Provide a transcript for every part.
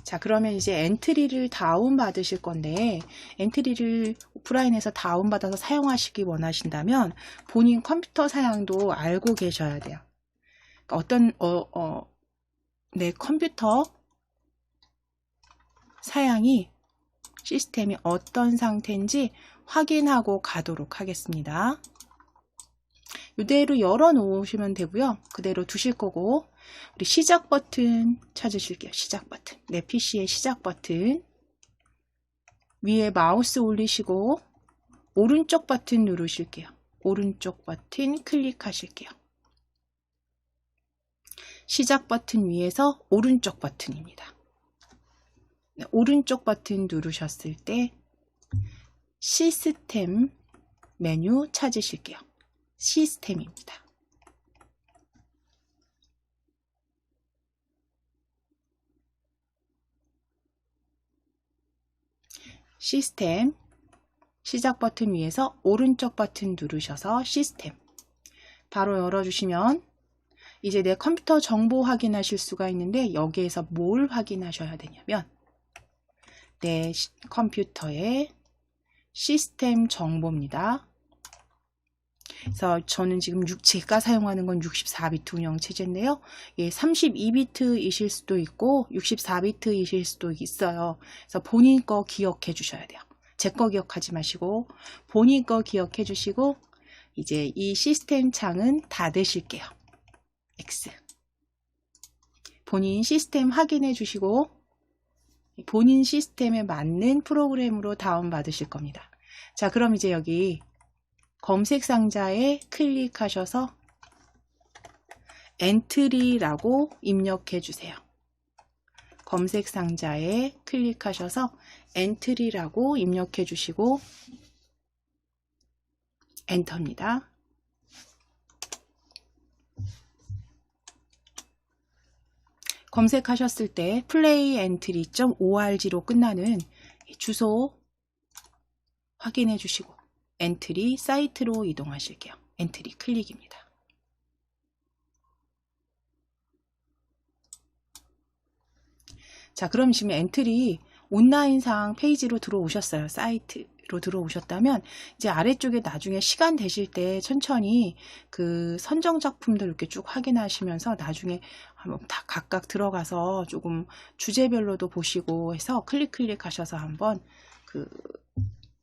자, 그러면 이제 엔트리를 다운 받으실 건데, 엔트리를 오프라인에서 다운 받아서 사용하시기 원하신다면 본인 컴퓨터 사양도 알고 계셔야 돼요. 그러니까 내 컴퓨터 사양이 시스템이 어떤 상태인지 확인하고 가도록 하겠습니다. 이대로 열어 놓으시면 되고요. 그대로 두실 거고, 우리 시작 버튼 찾으실게요. 시작 버튼. 내 PC의 시작 버튼. 위에 마우스 올리시고 오른쪽 버튼 누르실게요. 오른쪽 버튼 클릭하실게요. 시작 버튼 위에서 오른쪽 버튼입니다. 네, 오른쪽 버튼 누르셨을 때 시스템 메뉴 찾으실게요. 시스템입니다. 시스템 시작 버튼 위에서 오른쪽 버튼 누르셔서 시스템 바로 열어주시면 이제 내 컴퓨터 정보 확인하실 수가 있는데, 여기에서 뭘 확인하셔야 되냐면 내 컴퓨터의 시스템 정보입니다. 그래서 저는 지금 제가 사용하는 건 64비트 운영체제인데요. 예, 32비트이실 수도 있고 64비트이실 수도 있어요. 그래서 본인 거 기억해 주셔야 돼요. 제 거 기억하지 마시고 본인 거 기억해 주시고, 이제 이 시스템 창은 닫으실게요. X. 본인 시스템 확인해 주시고 본인 시스템에 맞는 프로그램으로 다운받으실 겁니다. 자, 그럼 이제 여기 검색 상자에 클릭하셔서 엔트리라고 입력해 주세요. 검색 상자에 클릭하셔서 엔트리라고 입력해 주시고 엔터입니다. 검색하셨을 때 플레이 엔트리.org로 끝나는 주소 확인해 주시고 엔트리 사이트로 이동하실게요. 엔트리 클릭입니다. 자, 그럼 지금 엔트리 온라인상 페이지로 들어오셨어요. 사이트로 들어오셨다면 이제 아래쪽에 나중에 시간 되실 때 천천히 그 선정 작품들 이렇게 쭉 확인하시면서 나중에 한번 다 각각 들어가서 조금 주제별로도 보시고 해서 클릭하셔서 한번 그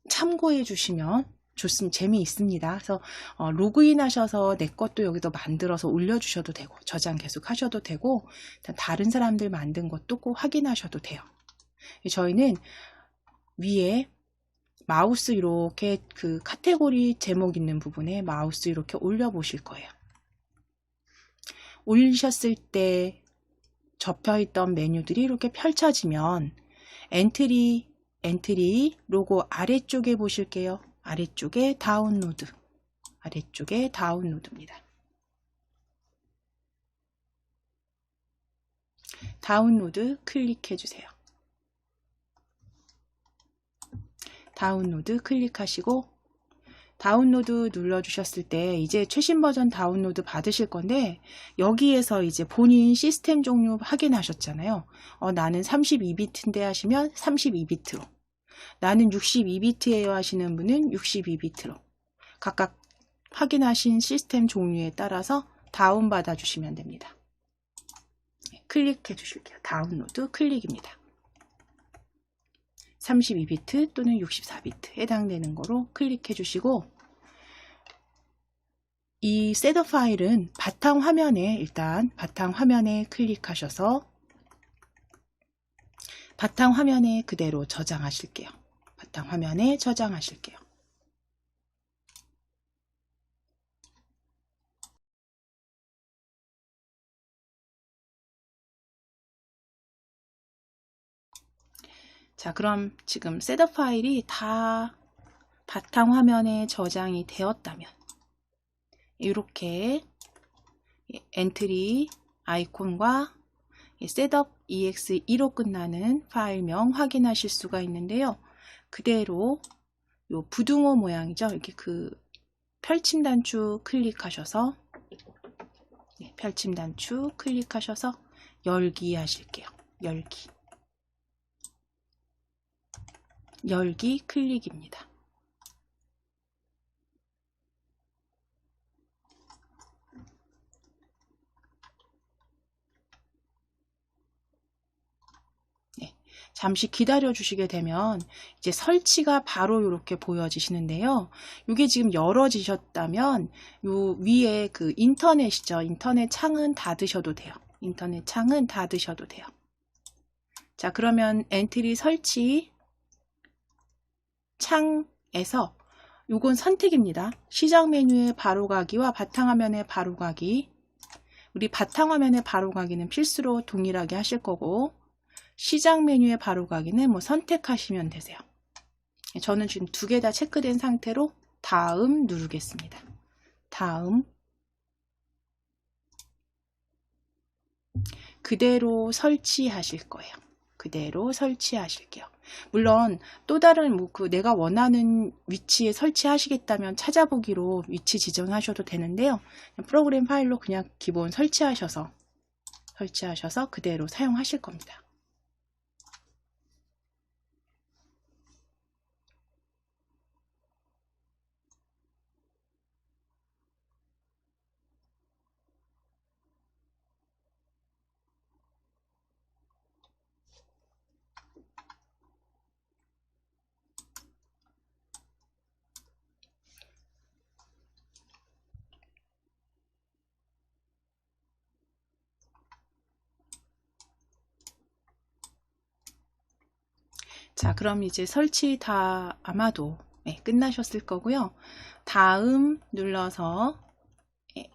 참고해 주시면 재미있습니다. 그래서 로그인 하셔서 내 것도 여기도 만들어서 올려주셔도 되고, 저장 계속 하셔도 되고, 다른 사람들 만든 것도 꼭 확인하셔도 돼요. 저희는 위에 마우스 이렇게 그 카테고리 제목 있는 부분에 마우스 이렇게 올려 보실 거예요. 올리셨을 때 접혀있던 메뉴들이 이렇게 펼쳐지면 엔트리 로고 아래쪽에 보실게요. 아래쪽에 다운로드입니다. 다운로드 클릭해 주세요. 다운로드 클릭하시고 다운로드 눌러주셨을 때 이제 최신 버전 다운로드 받으실 건데, 여기에서 이제 본인 시스템 종류 확인하셨잖아요. 나는 32비트인데 하시면 32비트로, 나는 62비트예요 하시는 분은 62비트로 각각 확인하신 시스템 종류에 따라서 다운받아 주시면 됩니다. 클릭해 주실게요. 다운로드 클릭입니다. 32비트 또는 64비트 해당되는 거로 클릭해 주시고, 이 셋업 파일은 일단 바탕화면에 클릭하셔서 바탕화면에 그대로 저장하실게요. 바탕화면에 저장하실게요. 자, 그럼 지금 셋업 파일이 다 바탕화면에 저장이 되었다면 이렇게 엔트리 아이콘과 셋업 ex2로 끝나는 파일명 확인하실 수가 있는데요. 그대로 요 부등호 모양이죠. 이렇게 그 펼침 단추 클릭하셔서 펼침 단추 클릭하셔서 열기 하실게요. 열기. 열기 클릭입니다. 잠시 기다려 주시게 되면 이제 설치가 바로 이렇게 보여지시는데요. 이게 지금 열어지셨다면 요 위에 그 인터넷이죠. 인터넷 창은 닫으셔도 돼요. 인터넷 창은 닫으셔도 돼요. 자, 그러면 엔트리 설치 창에서 요건 선택입니다. 시작 메뉴에 바로 가기와 바탕화면에 바로 가기. 우리 바탕화면에 바로 가기는 필수로 동일하게 하실 거고, 시작 메뉴에 바로 가기는 뭐 선택하시면 되세요. 저는 지금 두 개 다 체크된 상태로 다음 누르겠습니다. 다음. 그대로 설치하실 거예요. 그대로 설치하실게요. 물론 또 다른 뭐 그 내가 원하는 위치에 설치하시겠다면 찾아보기로 위치 지정하셔도 되는데요. 프로그램 파일로 그냥 기본 설치하셔서 그대로 사용하실 겁니다. 자, 그럼 이제 설치 다 아마도 끝나셨을 거고요. 다음 눌러서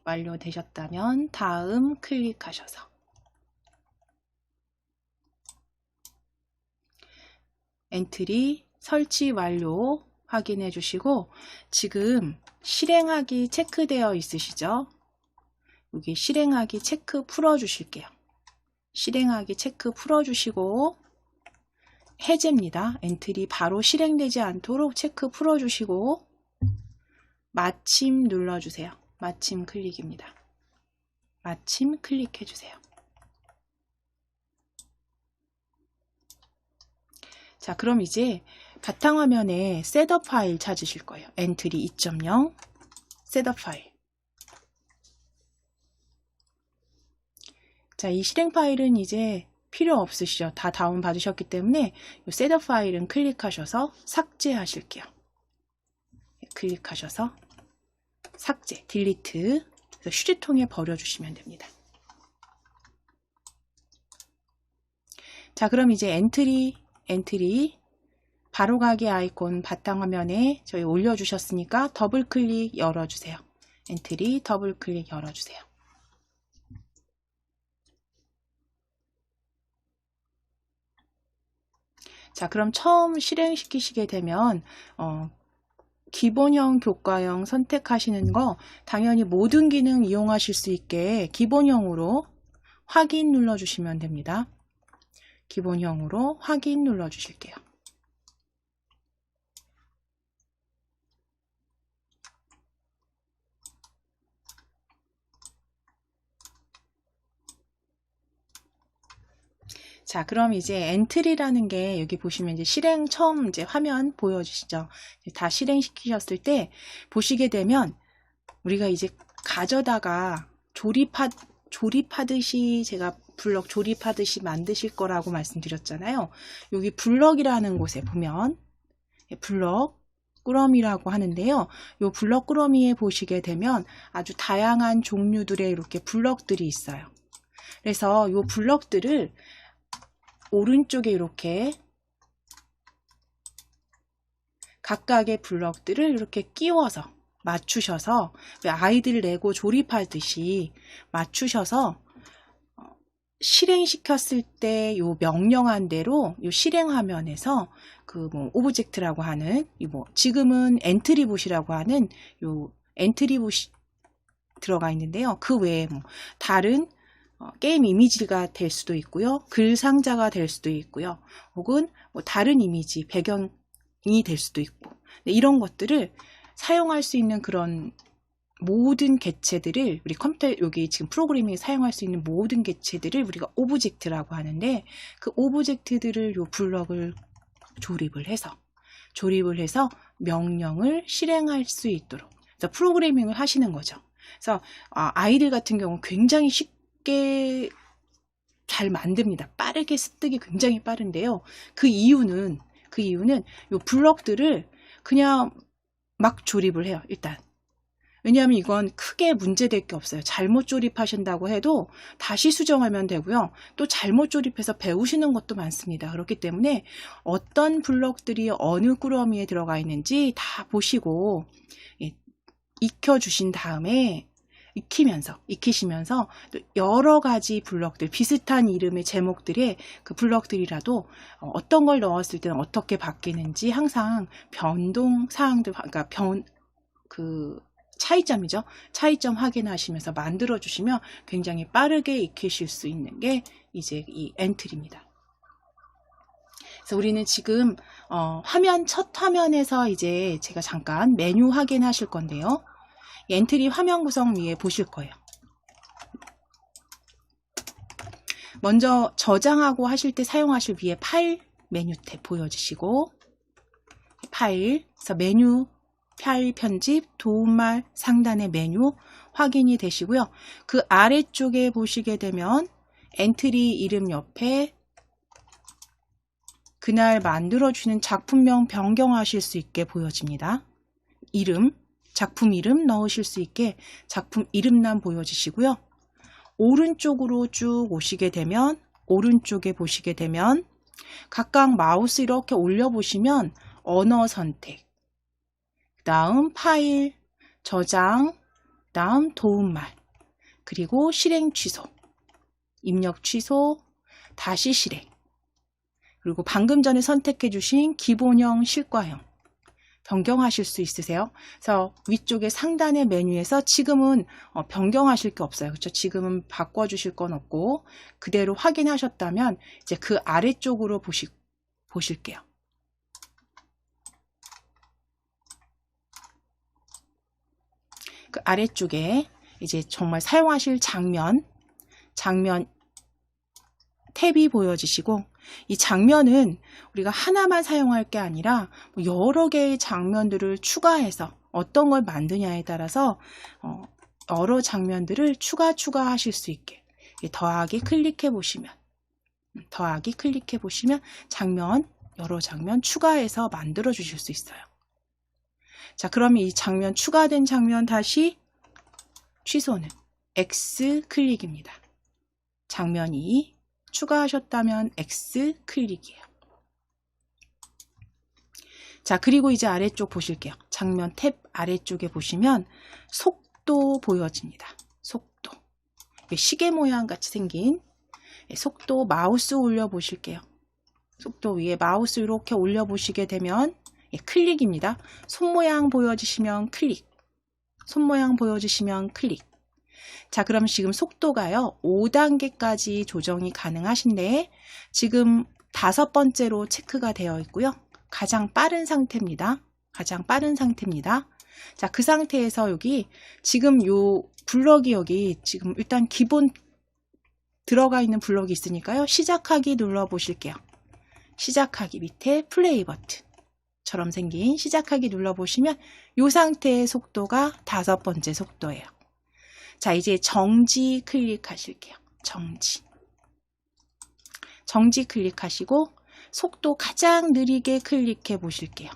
완료되셨다면 다음 클릭하셔서 엔트리 설치 완료 확인해 주시고, 지금 실행하기 체크되어 있으시죠? 여기 실행하기 체크 풀어 주실게요. 실행하기 체크 풀어 주시고, 해제입니다. 엔트리 바로 실행되지 않도록 체크 풀어 주시고, 마침 눌러주세요. 마침 클릭입니다. 마침 클릭해 주세요. 자, 그럼 이제 바탕화면에 셋업 파일 찾으실 거예요. 엔트리 2.0 셋업 파일. 자, 이 실행 파일은 이제 필요 없으시죠? 다 다운 받으셨기 때문에 이 셋업 파일은 클릭하셔서 삭제하실게요. 클릭하셔서 삭제, 딜리트, 휴지통에 버려주시면 됩니다. 자, 그럼 이제 엔트리 바로가기 아이콘 바탕화면에 저희 올려주셨으니까 더블클릭 열어주세요. 엔트리 더블클릭 열어주세요. 자, 그럼 처음 실행시키시게 되면 기본형, 교과형 선택하시는 거 당연히 모든 기능 이용하실 수 있게 기본형으로 확인 눌러주시면 됩니다. 기본형으로 확인 눌러주실게요. 자, 그럼 이제 엔트리라는 게 여기 보시면 이제 실행 처음 이제 화면 보여주시죠. 다 실행시키셨을 때 보시게 되면 우리가 이제 가져다가 조립하듯이 제가 블럭 조립하듯이 만드실 거라고 말씀드렸잖아요. 여기 블럭이라는 곳에 보면 블럭 꾸러미라고 하는데요. 이 블럭 꾸러미에 보시게 되면 아주 다양한 종류들의 이렇게 블럭들이 있어요. 그래서 이 블럭들을 오른쪽에 이렇게 각각의 블럭들을 이렇게 끼워서 맞추셔서 아이들 레고 조립하듯이 맞추셔서 실행시켰을 때 요 명령한 대로 요 실행 화면에서 그 뭐 오브젝트라고 하는 뭐 지금은 엔트리봇이라고 하는 요 엔트리봇이 들어가 있는데요. 그 외에 뭐 다른 게임 이미지가 될 수도 있고요. 글 상자가 될 수도 있고요. 혹은 뭐 다른 이미지, 배경이 될 수도 있고, 이런 것들을 사용할 수 있는 그런 모든 객체들을 우리 컴퓨터 여기 지금 프로그래밍에 사용할 수 있는 모든 객체들을 우리가 오브젝트라고 하는데, 그 오브젝트들을 요 블럭을 조립을 해서 조립을 해서 명령을 실행할 수 있도록 그래서 프로그래밍을 하시는 거죠. 그래서 아이들 같은 경우 굉장히 쉽게 잘 만듭니다. 빠르게 습득이 굉장히 빠른데요. 그 이유는 이 블럭들을 그냥 막 조립을 해요. 일단 왜냐하면 이건 크게 문제될 게 없어요. 잘못 조립하신다고 해도 다시 수정하면 되고요. 또 잘못 조립해서 배우시는 것도 많습니다. 그렇기 때문에 어떤 블럭들이 어느 꾸러미에 들어가 있는지 다 보시고 익혀주신 다음에 익히시면서 여러 가지 블럭들, 비슷한 이름의 제목들의 그 블럭들이라도 어떤 걸 넣었을 때는 어떻게 바뀌는지 항상 변동 사항들, 그러니까 차이점이죠. 차이점 확인하시면서 만들어 주시면 굉장히 빠르게 익히실 수 있는 게 이제 이 엔트리입니다. 그래서 우리는 지금 첫 화면에서 이제 제가 잠깐 메뉴 확인하실 건데요. 엔트리 화면 구성 위에 보실 거예요. 먼저 저장하고 하실 때 사용하실 위에 파일 메뉴 탭 보여주시고 파일, 그래서 메뉴, 파일 편집, 도움말 상단의 메뉴 확인이 되시고요. 그 아래쪽에 보시게 되면 엔트리 이름 옆에 그날 만들어주는 작품명 변경하실 수 있게 보여집니다. 작품 이름 넣으실 수 있게 작품 이름란 보여주시고요. 오른쪽으로 쭉 오시게 되면 오른쪽에 보시게 되면 각각 마우스 이렇게 올려보시면 언어 선택, 그 다음 파일, 저장, 그 다음 도움말, 그리고 실행 취소, 입력 취소, 다시 실행, 그리고 방금 전에 선택해 주신 기본형, 실과형 변경하실 수 있으세요. 그래서 위쪽에 상단의 메뉴에서 지금은 변경하실 게 없어요. 그렇죠? 지금은 바꿔주실 건 없고 그대로 확인하셨다면 이제 그 아래쪽으로 보실게요. 그 아래쪽에 이제 정말 사용하실 장면 탭이 보여지시고 이 장면은 우리가 하나만 사용할 게 아니라 여러 개의 장면들을 추가해서 어떤 걸 만드냐에 따라서 여러 장면들을 추가하실 수 있게 더하기 클릭해 보시면 여러 장면 추가해서 만들어 주실 수 있어요. 자, 그러면 이 장면 추가된 장면 다시 취소는 X 클릭입니다. 장면이 추가하셨다면 X 클릭이에요. 자, 그리고 이제 아래쪽 보실게요. 장면 탭 아래쪽에 보시면 속도 보여집니다. 속도. 시계 모양 같이 생긴 속도 마우스 올려 보실게요. 속도 위에 마우스 이렇게 올려 보시게 되면 클릭입니다. 손 모양 보여주시면 클릭. 자, 그럼 지금 속도가요 5단계까지 조정이 가능하신데 지금 5번째로 체크가 되어 있고요. 가장 빠른 상태입니다. 자, 그 상태에서 여기 지금 요 블럭이 여기 지금 일단 기본 들어가 있는 블럭이 있으니까요. 시작하기 눌러 보실게요. 시작하기 밑에 플레이 버튼처럼 생긴 시작하기 눌러 보시면 요 상태의 속도가 5번째 속도예요. 자, 이제 정지 클릭하실게요. 정지 클릭하시고 속도 가장 느리게 클릭해 보실게요.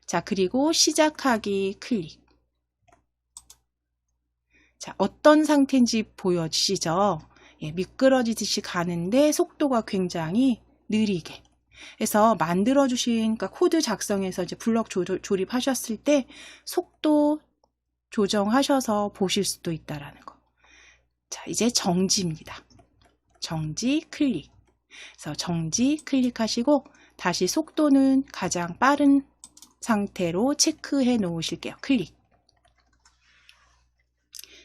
자, 그리고 시작하기 클릭. 자, 어떤 상태인지 보여지시죠? 미끄러지듯이 가는데 속도가 굉장히 느리게. 그래서 만들어주신 그러니까 코드 작성해서 이제 블럭 조립하셨을 때 속도 조정하셔서 보실 수도 있다라는 거. 자, 이제 정지입니다. 정지 클릭. 그래서 정지 클릭하시고 다시 속도는 가장 빠른 상태로 체크해 놓으실게요.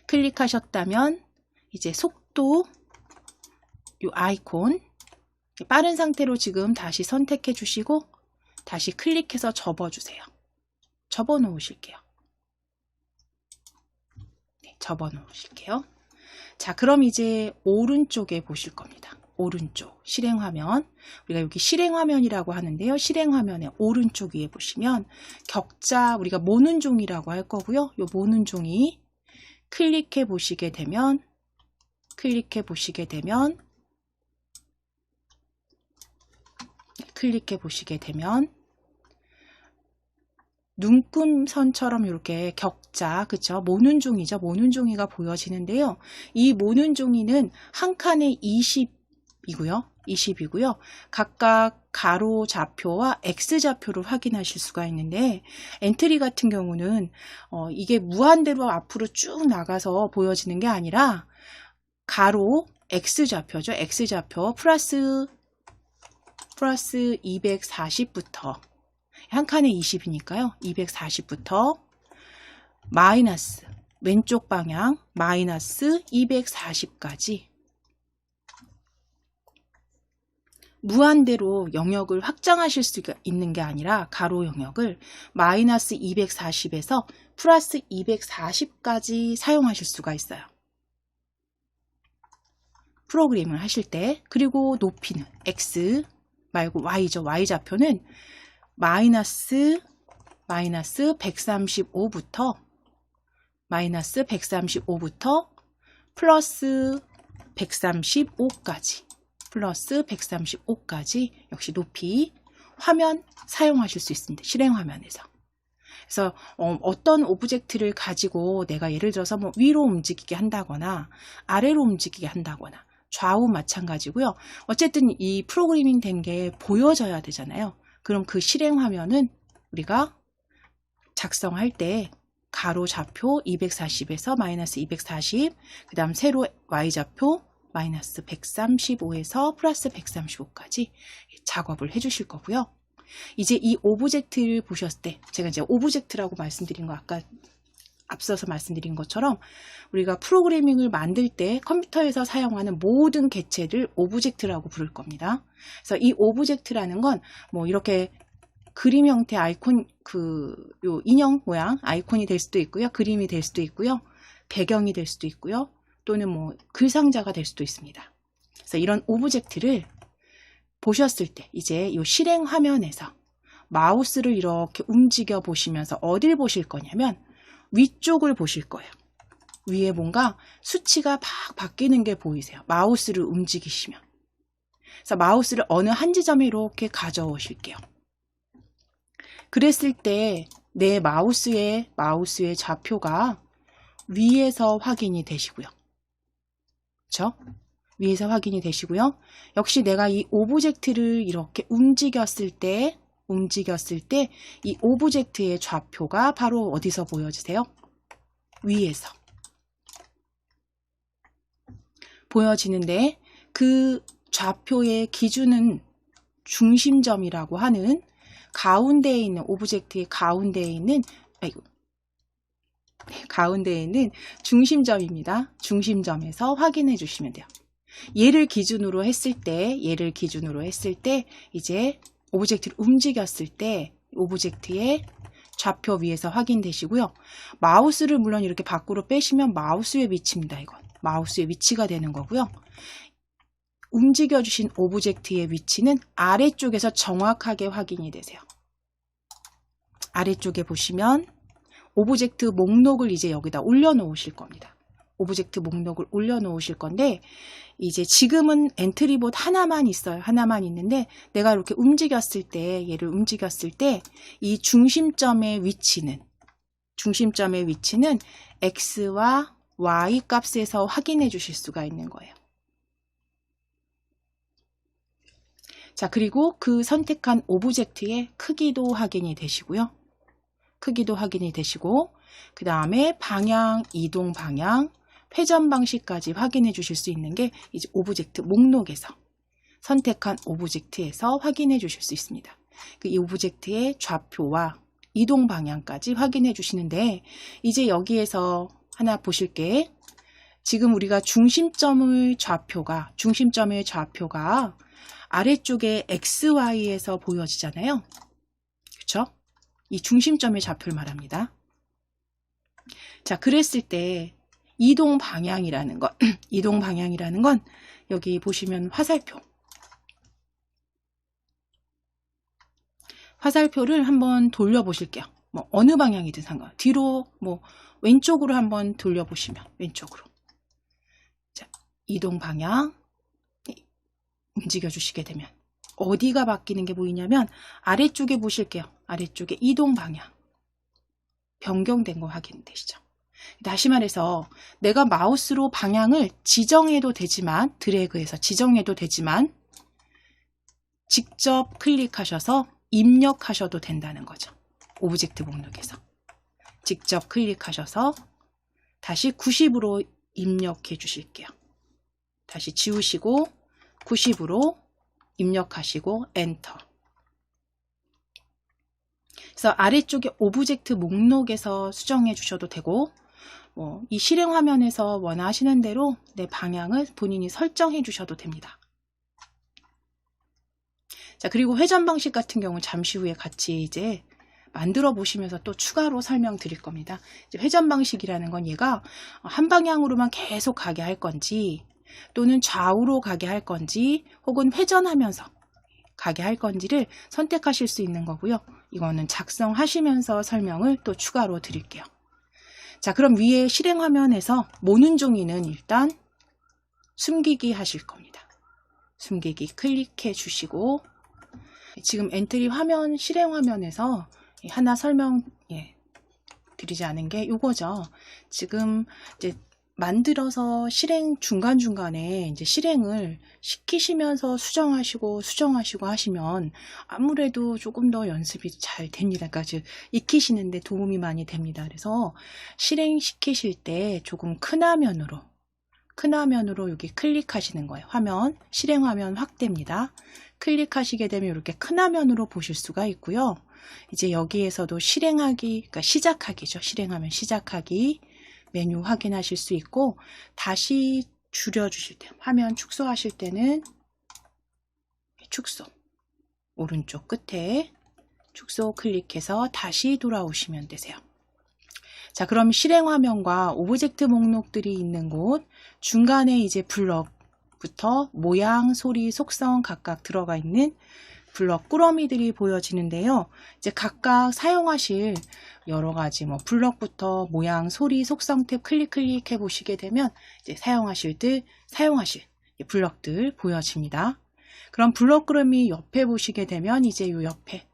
클릭하셨다면 이제 속도 요 아이콘 빠른 상태로 지금 다시 선택해 주시고 다시 클릭해서 접어주세요. 접어 놓으실게요. 자, 그럼 이제 오른쪽에 보실 겁니다. 오른쪽 실행화면, 우리가 여기 실행화면이라고 하는데요. 실행화면의 오른쪽 위에 보시면 격자, 우리가 모는 종이라고 할 거고요. 이 모는 종이 클릭해 보시게 되면 눈금선처럼 이렇게 격자, 그쵸? 모는 종이죠. 모는 종이가 보여지는데요. 이 모는 종이는 한 칸에 20이고요. 각각 가로 좌표와 X 좌표를 확인하실 수가 있는데, 엔트리 같은 경우는 이게 무한대로 앞으로 쭉 나가서 보여지는 게 아니라 가로 X 좌표죠. X 좌표 플러스 240부터 한 칸에 20이니까요. 240부터 마이너스 왼쪽 방향 마이너스 240까지 무한대로 영역을 확장하실 수가 있는 게 아니라 가로 영역을 마이너스 240에서 플러스 240까지 사용하실 수가 있어요. 프로그램을 하실 때. 그리고 높이는 X 말고 Y죠. Y좌표는 마이너스 135부터 플러스 135까지 역시 높이 화면 사용하실 수 있습니다. 실행화면에서. 그래서 어떤 오브젝트를 가지고 내가 예를 들어서 뭐 위로 움직이게 한다거나 아래로 움직이게 한다거나 좌우 마찬가지고요. 어쨌든 이 프로그래밍 된 게 보여져야 되잖아요. 그럼 그 실행화면은 우리가 작성할 때 가로 좌표 240에서 마이너스 240, 그 다음 세로 Y좌표 마이너스 135에서 플러스 135까지 작업을 해주실 거고요. 이제 이 오브젝트를 보셨을 때, 제가 이제 오브젝트라고 말씀드린 거 아까 앞서서 말씀드린 것처럼 우리가 프로그래밍을 만들 때 컴퓨터에서 사용하는 모든 객체를 오브젝트라고 부를 겁니다. 그래서 이 오브젝트라는 건 뭐 이렇게 그림 형태 아이콘, 요 인형 모양 아이콘이 될 수도 있고요. 그림이 될 수도 있고요. 배경이 될 수도 있고요. 또는 뭐 글상자가 될 수도 있습니다. 그래서 이런 오브젝트를 보셨을 때 이제 이 실행 화면에서 마우스를 이렇게 움직여 보시면서 어딜 보실 거냐면 위쪽을 보실 거예요. 위에 뭔가 수치가 막 바뀌는 게 보이세요. 마우스를 움직이시면. 그래서 마우스를 어느 한 지점에 이렇게 가져오실게요. 그랬을 때 내 마우스의 좌표가 위에서 확인이 되시고요. 그렇죠? 위에서 확인이 되시고요. 역시 내가 이 오브젝트를 이렇게 움직였을 때 이 오브젝트의 좌표가 바로 어디서 보여지세요? 위에서 보여지는데, 그 좌표의 기준은 중심점이라고 하는 가운데에 있는 오브젝트의 가운데에 있는 중심점입니다. 중심점에서 확인해 주시면 돼요. 얘를 기준으로 했을 때 이제 오브젝트를 움직였을 때 오브젝트의 좌표 위에서 확인되시고요. 마우스를 물론 이렇게 밖으로 빼시면 마우스의 위치입니다. 이건 마우스의 위치가 되는 거고요. 움직여 주신 오브젝트의 위치는 아래쪽에서 정확하게 확인이 되세요. 아래쪽에 보시면 오브젝트 목록을 이제 여기다 올려놓으실 겁니다. 오브젝트 목록을 올려놓으실 건데, 이제 지금은 엔트리봇 하나만 있어요. 하나만 있는데 내가 이렇게 움직였을 때, 얘를 움직였을 때 이 중심점의 위치는 X와 Y 값에서 확인해 주실 수가 있는 거예요. 자, 그리고 그 선택한 오브젝트의 크기도 확인이 되시고요. 그 다음에 방향, 이동 방향, 회전 방식까지 확인해 주실 수 있는 게 이제 오브젝트 목록에서 선택한 오브젝트에서 확인해 주실 수 있습니다. 이 오브젝트의 좌표와 이동 방향까지 확인해 주시는데, 이제 여기에서 하나 보실 게, 지금 우리가 중심점의 좌표가 아래쪽에 XY에서 보여지잖아요. 그렇죠? 이 중심점의 좌표를 말합니다. 자, 그랬을 때 이동 방향이라는 건 이동 방향이라는 건 여기 보시면 화살표를 한번 돌려 보실게요. 뭐 어느 방향이든 상관. 뒤로 뭐 왼쪽으로 한번 돌려 보시면 왼쪽으로. 자, 이동 방향 움직여 주시게 되면 어디가 바뀌는 게 보이냐면 아래쪽에 보실게요. 아래쪽에 이동 방향 변경된 거 확인되시죠? 다시 말해서 내가 마우스로 방향을 지정해도 되지만 드래그해서 지정해도 되지만 직접 클릭하셔서 입력하셔도 된다는 거죠. 오브젝트 목록에서 직접 클릭하셔서 다시 90으로 입력해 주실게요. 다시 지우시고 90으로 입력하시고 엔터. 그래서 아래쪽에 오브젝트 목록에서 수정해 주셔도 되고 이 실행 화면에서 원하시는 대로 내 방향을 본인이 설정해 주셔도 됩니다. 자, 그리고 회전 방식 같은 경우 잠시 후에 같이 이제 만들어 보시면서 또 추가로 설명드릴 겁니다. 이제 회전 방식이라는 건 얘가 한 방향으로만 계속 가게 할 건지 또는 좌우로 가게 할 건지 혹은 회전하면서 가게 할 건지를 선택하실 수 있는 거고요. 이거는 작성하시면서 설명을 또 추가로 드릴게요. 자, 그럼 위에 실행 화면에서 모는 종이는 일단 숨기기 하실 겁니다. 숨기기 클릭해 주시고 지금 엔트리 화면 실행 화면에서 하나 설명 드리지 않은 게 요거죠. 지금 이제 만들어서 실행 중간중간에 이제 실행을 시키시면서 수정하시고 하시면 아무래도 조금 더 연습이 잘 됩니다. 그러니까 즉 익히시는데 도움이 많이 됩니다. 그래서 실행시키실 때 조금 큰 화면으로 여기 클릭하시는 거예요. 화면, 실행 화면 확대입니다. 클릭하시게 되면 이렇게 큰 화면으로 보실 수가 있고요. 이제 여기에서도 실행하기, 그러니까 시작하기죠. 실행하면 시작하기 메뉴 확인하실 수 있고 다시 줄여주실 때 화면 축소하실 때는 축소 오른쪽 끝에 축소 클릭해서 다시 돌아오시면 되세요. 자, 그럼 실행 화면과 오브젝트 목록들이 있는 곳 중간에 이제 블럭부터 모양, 소리, 속성 각각 들어가 있는 블럭 꾸러미들이 보여지는데요. 이제 각각 사용하실 여러 가지 블럭부터 모양, 소리, 속성 탭 클릭해 보시게 되면 이제 사용하실 블럭들 보여집니다. 그럼 블럭 꾸러미 옆에 보시게 되면 이제 이 옆에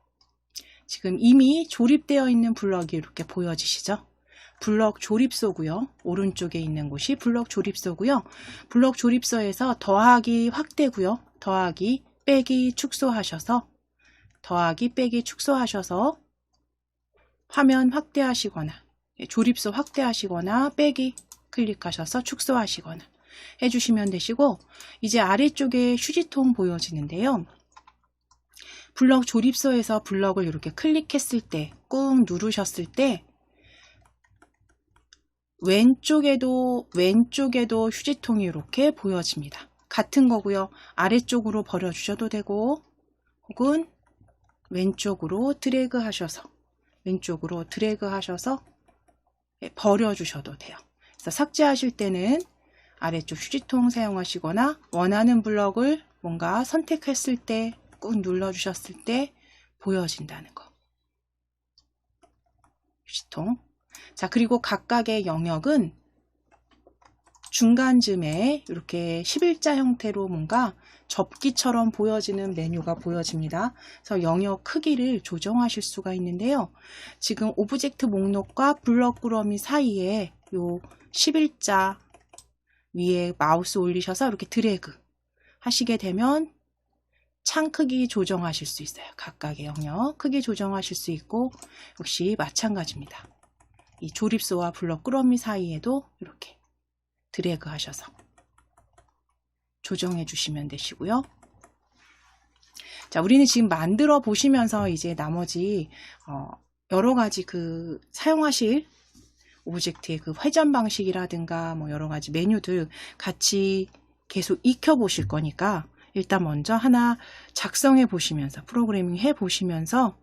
지금 이미 조립되어 있는 블럭이 이렇게 보여지시죠? 블럭 조립소고요. 오른쪽에 있는 곳이 블럭 조립소고요. 블럭 조립소에서 더하기 확대고요. 더하기 빼기 축소하셔서 화면 확대하시거나 조립소 확대하시거나 빼기 클릭하셔서 축소하시거나 해주시면 되시고 이제 아래쪽에 휴지통 보여지는데요. 블럭 조립소에서 블럭을 이렇게 클릭했을 때 꾹 누르셨을 때 왼쪽에도 휴지통이 이렇게 보여집니다. 같은 거고요. 아래쪽으로 버려주셔도 되고 혹은 왼쪽으로 드래그 하셔서 버려주셔도 돼요. 그래서 삭제하실 때는 아래쪽 휴지통 사용하시거나 원하는 블럭을 뭔가 선택했을 때 꾹 눌러주셨을 때 보여진다는 거. 휴지통. 자, 그리고 각각의 영역은 중간쯤에 이렇게 11자 형태로 뭔가 접기처럼 보여지는 메뉴가 보여집니다. 그래서 영역 크기를 조정하실 수가 있는데요. 지금 오브젝트 목록과 블럭 꾸러미 사이에 요 11자 위에 마우스 올리셔서 이렇게 드래그 하시게 되면 창 크기 조정하실 수 있어요. 각각의 영역 크기 조정하실 수 있고 역시 마찬가지입니다. 이 조립소와 블럭 꾸러미 사이에도 이렇게 드래그 하셔서 조정해 주시면 되시고요. 자, 우리는 지금 만들어 보시면서 이제 나머지 여러 가지 사용하실 오브젝트의 회전 방식이라든가 여러 가지 메뉴들 같이 계속 익혀 보실 거니까 일단 먼저 하나 작성해 보시면서 프로그래밍 해 보시면서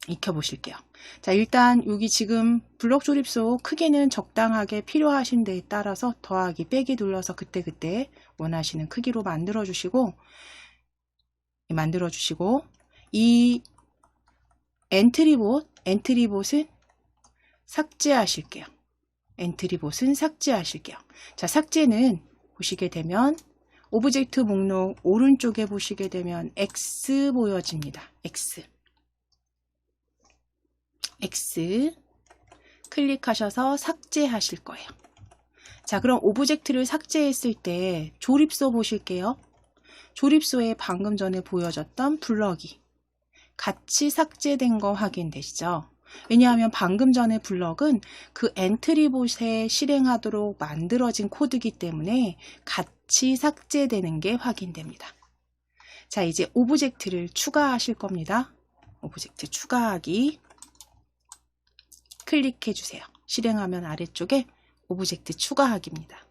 익혀보실게요. 자, 일단 여기 지금 블록 조립소 크기는 적당하게 필요하신 데에 따라서 더하기 빼기 눌러서 그때그때 원하시는 크기로 만들어 주시고 이 엔트리봇은 삭제하실게요. 자, 삭제는 보시게 되면 오브젝트 목록 오른쪽에 보시게 되면 X 보여집니다. X 클릭하셔서 삭제하실 거예요. 자, 그럼 오브젝트를 삭제했을 때 조립소 보실게요. 조립소에 방금 전에 보여줬던 블럭이 같이 삭제된 거 확인되시죠? 왜냐하면 방금 전에 블럭은 그 엔트리봇에 실행하도록 만들어진 코드이기 때문에 같이 삭제되는 게 확인됩니다. 자, 이제 오브젝트를 추가하실 겁니다. 오브젝트 추가하기 클릭해 주세요. 실행화면 아래쪽에 오브젝트 추가하기입니다.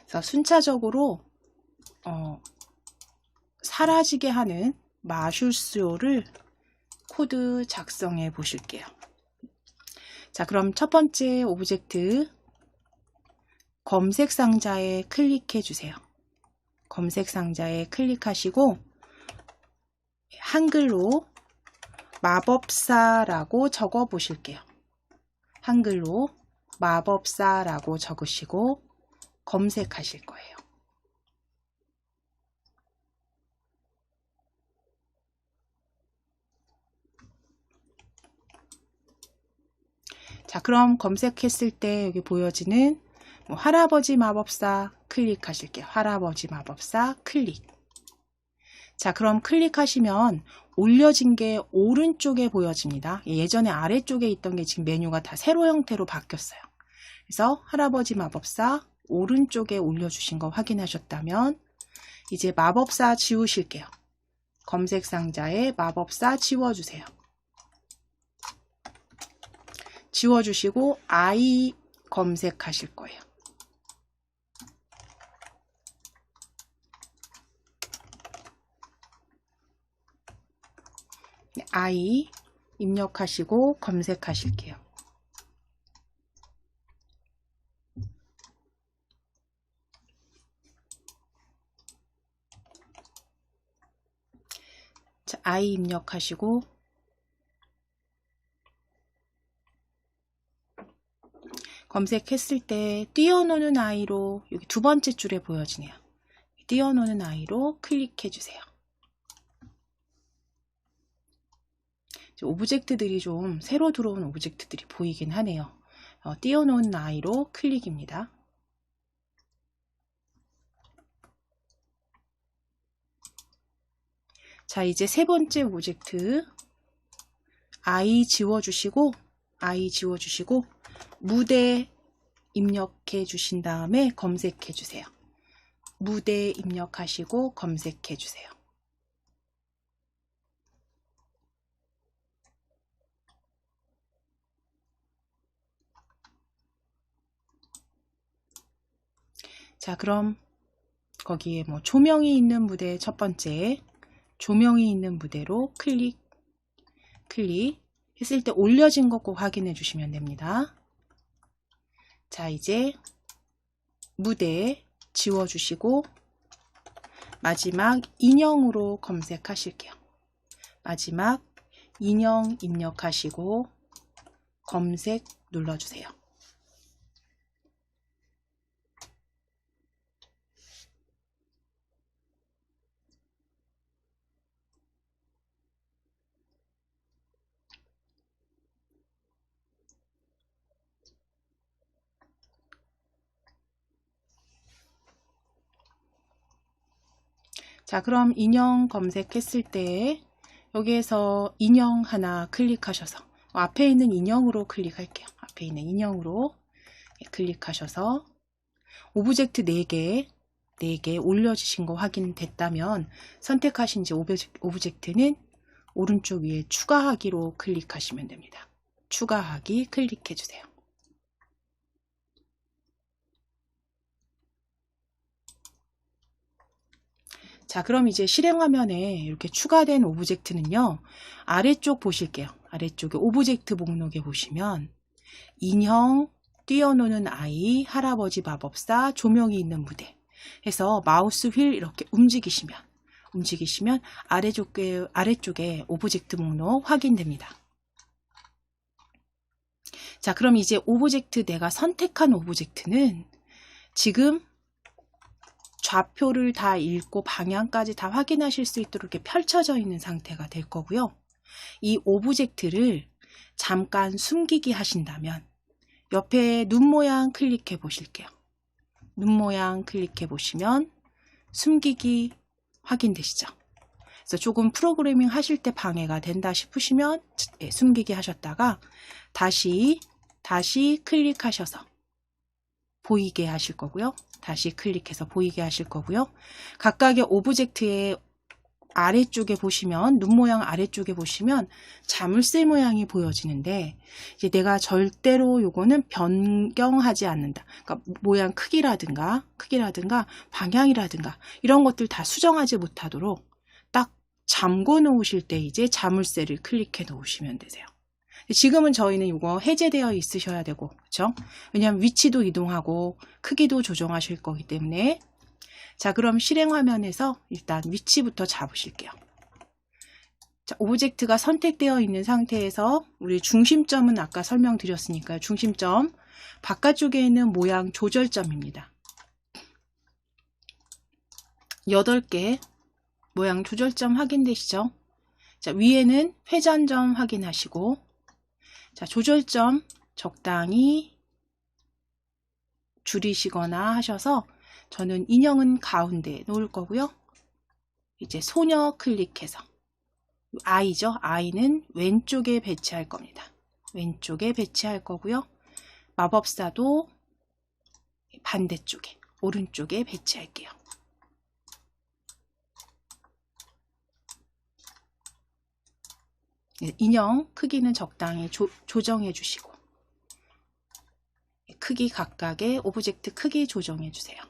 그래서 순차적으로 사라지게 하는 마술수요를 코드 작성해 보실게요. 자, 그럼 첫 번째 오브젝트 검색 상자에 클릭해 주세요. 검색 상자에 클릭하시고 한글로 마법사라고 적어 보실게요. 한글로 마법사라고 적으시고 검색하실 거예요. 자, 그럼 검색했을 때 여기 보여지는 할아버지 마법사 클릭하실게요. 할아버지 마법사 클릭. 자, 그럼 클릭하시면 올려진 게 오른쪽에 보여집니다. 예전에 아래쪽에 있던 게 지금 메뉴가 다 세로 형태로 바뀌었어요. 그래서 할아버지 마법사 오른쪽에 올려주신 거 확인하셨다면 이제 마법사 지우실게요. 검색 상자에 마법사 지워주세요. 지워주시고 아이 검색하실 거예요. 아이 입력하시고 검색하실게요. 자, 아이 입력하시고 검색했을 때 띄워놓는 아이로 여기 두 번째 줄에 보여지네요. 띄워놓는 아이로 클릭해 주세요. 오브젝트들이 좀 새로 들어온 오브젝트들이 보이긴 하네요. 띄워놓은 아이로 클릭입니다. 자, 이제 세 번째 오브젝트 아이 지워주시고 무대 입력해 주신 다음에 검색해 주세요. 무대 입력하시고 검색해 주세요. 자, 그럼 거기에 조명이 있는 무대 첫 번째 조명이 있는 무대로 클릭 했을 때 올려진 거 꼭 확인해 주시면 됩니다. 자, 이제 무대 지워주시고 마지막 인형으로 검색하실게요. 마지막 인형 입력하시고 검색 눌러주세요. 자, 그럼 인형 검색했을 때 여기에서 인형 하나 클릭하셔서 앞에 있는 인형으로 클릭할게요. 앞에 있는 인형으로 클릭하셔서 오브젝트 4개 올려주신 거 확인됐다면 선택하신 오브젝트는 오른쪽 위에 추가하기로 클릭하시면 됩니다. 추가하기 클릭해 주세요. 자, 그럼 이제 실행 화면에 이렇게 추가된 오브젝트는요, 아래쪽 보실게요. 아래쪽에 오브젝트 목록에 보시면 인형, 뛰어노는 아이, 할아버지 마법사, 조명이 있는 무대 해서 마우스 휠 이렇게 움직이시면 아래쪽에 오브젝트 목록 확인됩니다. 자, 그럼 이제 오브젝트, 내가 선택한 오브젝트는 지금 좌표를 다 읽고 방향까지 다 확인하실 수 있도록 이렇게 펼쳐져 있는 상태가 될 거고요. 이 오브젝트를 잠깐 숨기기 하신다면 옆에 눈 모양 클릭해 보실게요. 눈 모양 클릭해 보시면 숨기기 확인되시죠? 그래서 조금 프로그래밍 하실 때 방해가 된다 싶으시면 숨기기 하셨다가 다시 클릭하셔서 보이게 하실 거고요. 다시 클릭해서 보이게 하실 거고요. 각각의 오브젝트의 아래쪽에 보시면, 눈 모양 아래쪽에 보시면 자물쇠 모양이 보여지는데, 이제 내가 절대로 요거는 변경하지 않는다. 그러니까 모양 크기라든가 방향이라든가 이런 것들 다 수정하지 못하도록 딱 잠궈 놓으실 때 이제 자물쇠를 클릭해 놓으시면 되세요. 지금은 저희는 이거 해제되어 있으셔야 되고, 그렇죠? 왜냐하면 위치도 이동하고 크기도 조정하실 거기 때문에. 자, 그럼 실행 화면에서 일단 위치부터 잡으실게요. 자, 오브젝트가 선택되어 있는 상태에서 우리 중심점은 아까 설명드렸으니까요. 중심점 바깥쪽에 있는 모양 조절점입니다. 8개 모양 조절점 확인되시죠? 자, 위에는 회전점 확인하시고, 자, 조절점 적당히 줄이시거나 하셔서, 저는 인형은 가운데 놓을 거고요. 이제 소녀 클릭해서 아이죠. 아이는 왼쪽에 배치할 겁니다. 왼쪽에 배치할 거고요. 마법사도 반대쪽에, 오른쪽에 배치할게요. 인형 크기는 적당히 조정해 주시고, 크기 각각의 오브젝트 크기 조정해 주세요.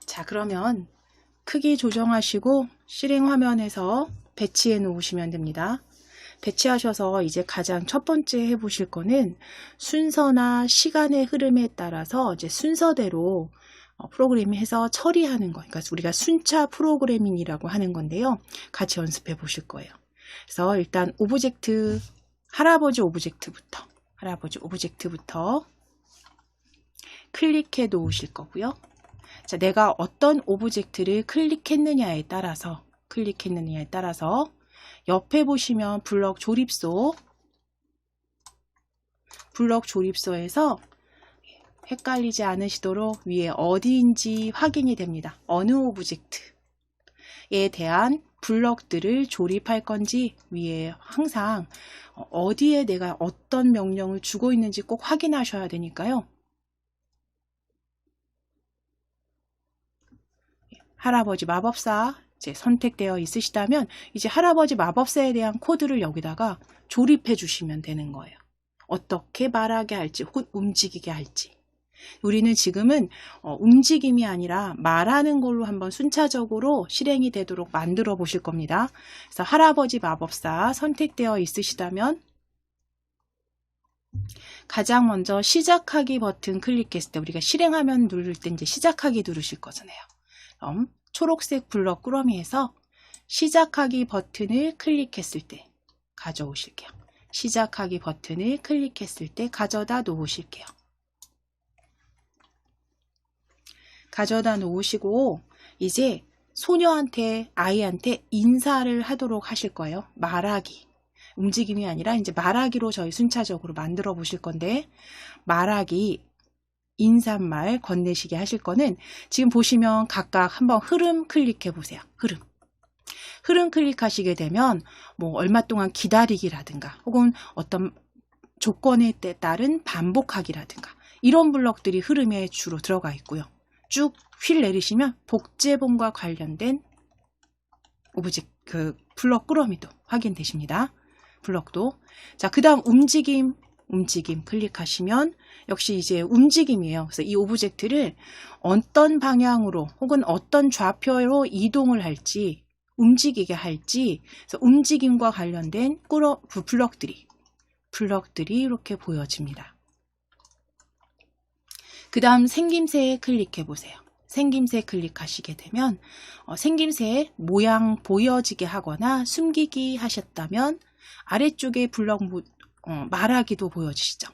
자, 그러면 크기 조정하시고 실행 화면에서 배치해 놓으시면 됩니다. 배치하셔서 이제 가장 첫 번째 해보실 거는 순서나 시간의 흐름에 따라서 이제 순서대로 프로그래밍해서 처리하는 거. 그러니까 우리가 순차 프로그래밍이라고 하는 건데요. 같이 연습해 보실 거예요. 그래서 일단 오브젝트, 할아버지 오브젝트부터 클릭해 놓으실 거고요. 자, 내가 어떤 오브젝트를 클릭했느냐에 따라서 옆에 보시면 블럭 조립소에서 헷갈리지 않으시도록 위에 어디인지 확인이 됩니다. 어느 오브젝트에 대한 블럭들을 조립할 건지 위에 항상 어디에 내가 어떤 명령을 주고 있는지 꼭 확인하셔야 되니까요. 할아버지 마법사 이제 선택되어 있으시다면 이제 할아버지 마법사에 대한 코드를 여기다가 조립해 주시면 되는 거예요. 어떻게 말하게 할지 혹은 움직이게 할지. 우리는 지금은 움직임이 아니라 말하는 걸로 한번 순차적으로 실행이 되도록 만들어 보실 겁니다. 그래서 할아버지 마법사 선택되어 있으시다면 가장 먼저 시작하기 버튼 클릭했을 때, 우리가 실행하면 누를 때 이제 시작하기 누르실 거잖아요. 그럼 초록색 블럭 꾸러미에서 시작하기 버튼을 클릭했을 때 가져오실게요. 시작하기 버튼을 클릭했을 때 가져다 놓으실게요. 가져다 놓으시고 이제 소녀한테, 아이한테 인사를 하도록 하실 거예요. 말하기. 움직임이 아니라 이제 말하기로 저희 순차적으로 만들어 보실 건데, 말하기, 인사말 건네시게 하실 거는 지금 보시면 각각 한번 흐름 클릭해 보세요. 흐름 클릭하시게 되면 뭐 얼마 동안 기다리기라든가 혹은 어떤 조건에 따른 반복하기라든가 이런 블럭들이 흐름에 주로 들어가 있고요. 쭉 휠 내리시면 복제본과 관련된 오브젝트 블럭 꾸러미도 확인되십니다. 블럭도. 자, 그 다음 움직임 클릭하시면 역시 이제 움직임이에요. 그래서 이 오브젝트를 어떤 방향으로 혹은 어떤 좌표로 이동을 할지, 움직이게 할지, 그래서 움직임과 관련된 블럭들이 이렇게 보여집니다. 그 다음 생김새에 클릭해 보세요. 생김새 클릭하시게 되면 생김새 모양 보여지게 하거나 숨기기 하셨다면 아래쪽에 블럭 말하기도 보여지시죠.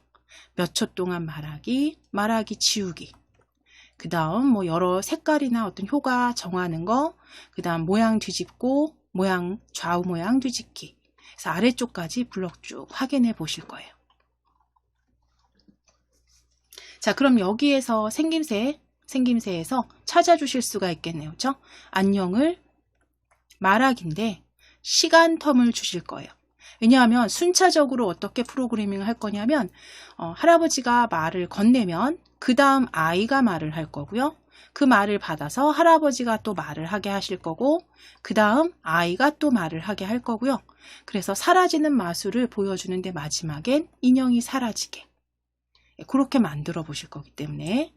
몇 초 동안 말하기 지우기. 그 다음 뭐 여러 색깔이나 어떤 효과 정하는 거, 그 다음 모양 뒤집고 좌우 모양 뒤집기. 그래서 아래쪽까지 블럭 쭉 확인해 보실 거예요. 자, 그럼 여기에서 생김새에서 찾아주실 수가 있겠네요. 그렇죠? 안녕을 말하기인데 시간 텀을 주실 거예요. 왜냐하면 순차적으로 어떻게 프로그래밍을 할 거냐면 할아버지가 말을 건네면 그 다음 아이가 말을 할 거고요. 그 말을 받아서 할아버지가 또 말을 하게 하실 거고 그 다음 아이가 또 말을 하게 할 거고요. 그래서 사라지는 마술을 보여주는데 마지막엔 인형이 사라지게 그렇게 만들어 보실 거기 때문에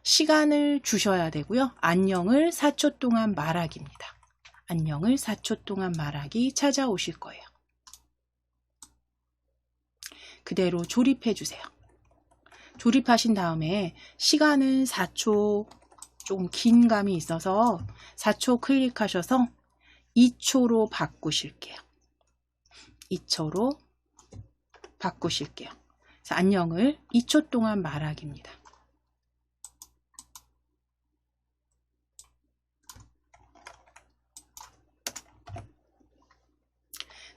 시간을 주셔야 되고요. 안녕을 4초 동안 말하기입니다. 안녕을 4초 동안 말하기 찾아오실 거예요. 그대로 조립해 주세요. 조립하신 다음에 시간은 4초 조금 긴 감이 있어서 4초 클릭하셔서 2초로 바꾸실게요. 2초로 바꾸실게요. 그래서 안녕을 2초 동안 말하기입니다.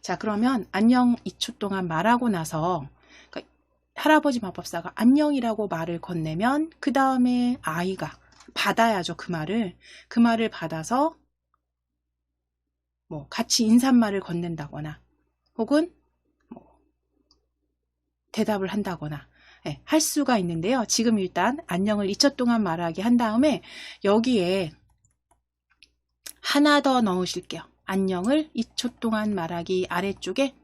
자, 그러면 안녕 2초 동안 말하고 나서 그러니까 할아버지 마법사가 안녕이라고 말을 건네면 그 다음에 아이가 받아야죠. 그 말을 받아서 뭐 같이 인사말을 건넨다거나 혹은 뭐 대답을 한다거나 할 수가 있는데요. 지금 일단 안녕을 2초 동안 말하기 한 다음에 여기에 하나 더 넣으실게요. 안녕을 2초 동안 말하기 아래쪽에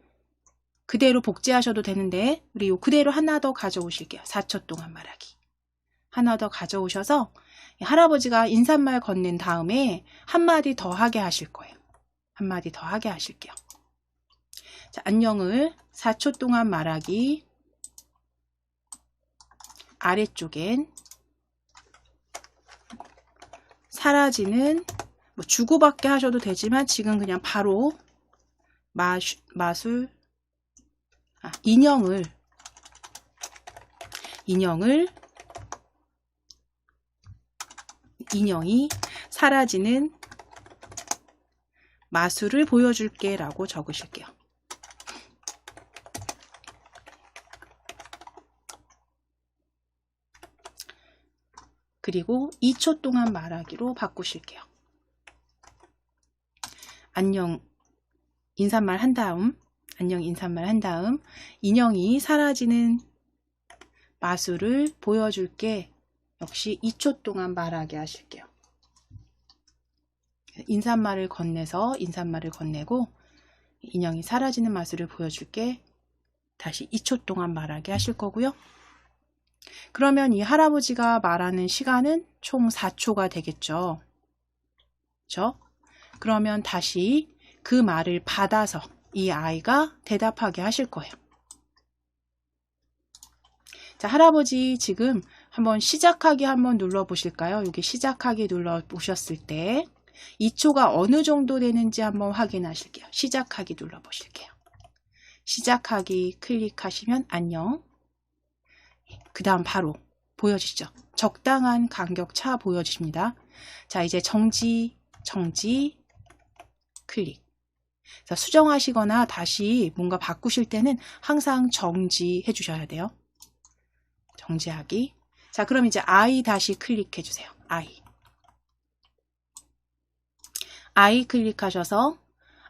그대로 복제하셔도 되는데 우리 그대로 하나 더 가져오실게요. 4초 동안 말하기. 하나 더 가져오셔서 할아버지가 인사말 건넨 다음에 한마디 더 하게 하실 거예요. 한마디 더 하게 하실게요. 자, 안녕을 4초 동안 말하기 아래쪽엔 사라지는 뭐 주고받게 하셔도 되지만 지금 그냥 바로 인형이 사라지는 마술을 보여줄게 라고 적으실게요. 그리고 2초 동안 말하기로 바꾸실게요. 안녕 인사말 한 다음 인형이 사라지는 마술을 보여줄게 역시 2초 동안 말하게 하실게요. 인사말을 건네고 인형이 사라지는 마술을 보여줄게 다시 2초 동안 말하게 하실 거고요. 그러면 이 할아버지가 말하는 시간은 총 4초가 되겠죠. 그렇죠? 그러면 다시 그 말을 받아서 이 아이가 대답하게 하실 거예요. 자, 할아버지 지금 한번 시작하기 한번 눌러 보실까요? 여기 시작하기 눌러 보셨을 때 2초가 어느 정도 되는지 한번 확인하실게요. 시작하기 눌러 보실게요. 시작하기 클릭하시면 안녕. 그 다음 바로 보여지죠. 적당한 간격차 보여집니다. 자, 이제 정지 클릭. 자, 수정하시거나 다시 뭔가 바꾸실 때는 항상 정지해 주셔야 돼요. 정지하기. 자, 그럼 이제 아이 다시 클릭해 주세요. 아이 클릭하셔서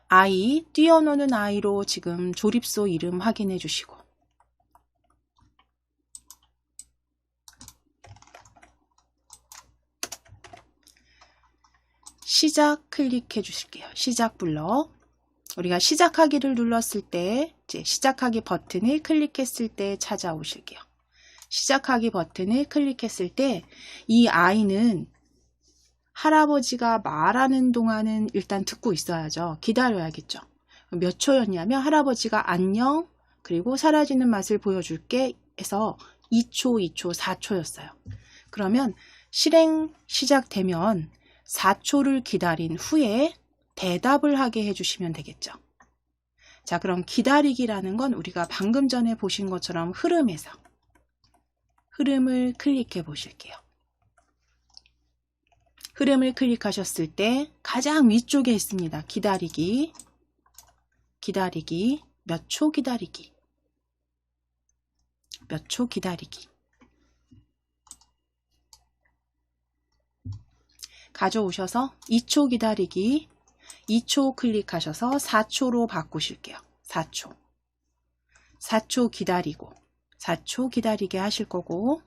아이 뛰어노는 아이로 지금 조립소 이름 확인해 주시고 시작 클릭해 주실게요. 시작 블럭. 우리가 시작하기를 눌렀을 때 이제 시작하기 버튼을 클릭했을 때 찾아오실게요. 시작하기 버튼을 클릭했을 때 이 아이는 할아버지가 말하는 동안은 일단 듣고 있어야죠. 기다려야겠죠. 몇 초였냐면 할아버지가 안녕 그리고 사라지는 맛을 보여줄게 해서 2초, 2초, 4초였어요. 그러면 실행 시작되면 4초를 기다린 후에 대답을 하게 해주시면 되겠죠. 자, 그럼 기다리기라는 건 우리가 방금 전에 보신 것처럼 흐름에서 흐름을 클릭해 보실게요. 흐름을 클릭하셨을 때 가장 위쪽에 있습니다. 기다리기, 기다리기, 몇 초 기다리기, 몇 초 기다리기. 가져오셔서 2초 기다리기, 2초 클릭하셔서 4초로 바꾸실게요. 4초. 4초 기다리고, 4초 기다리게 하실 거고,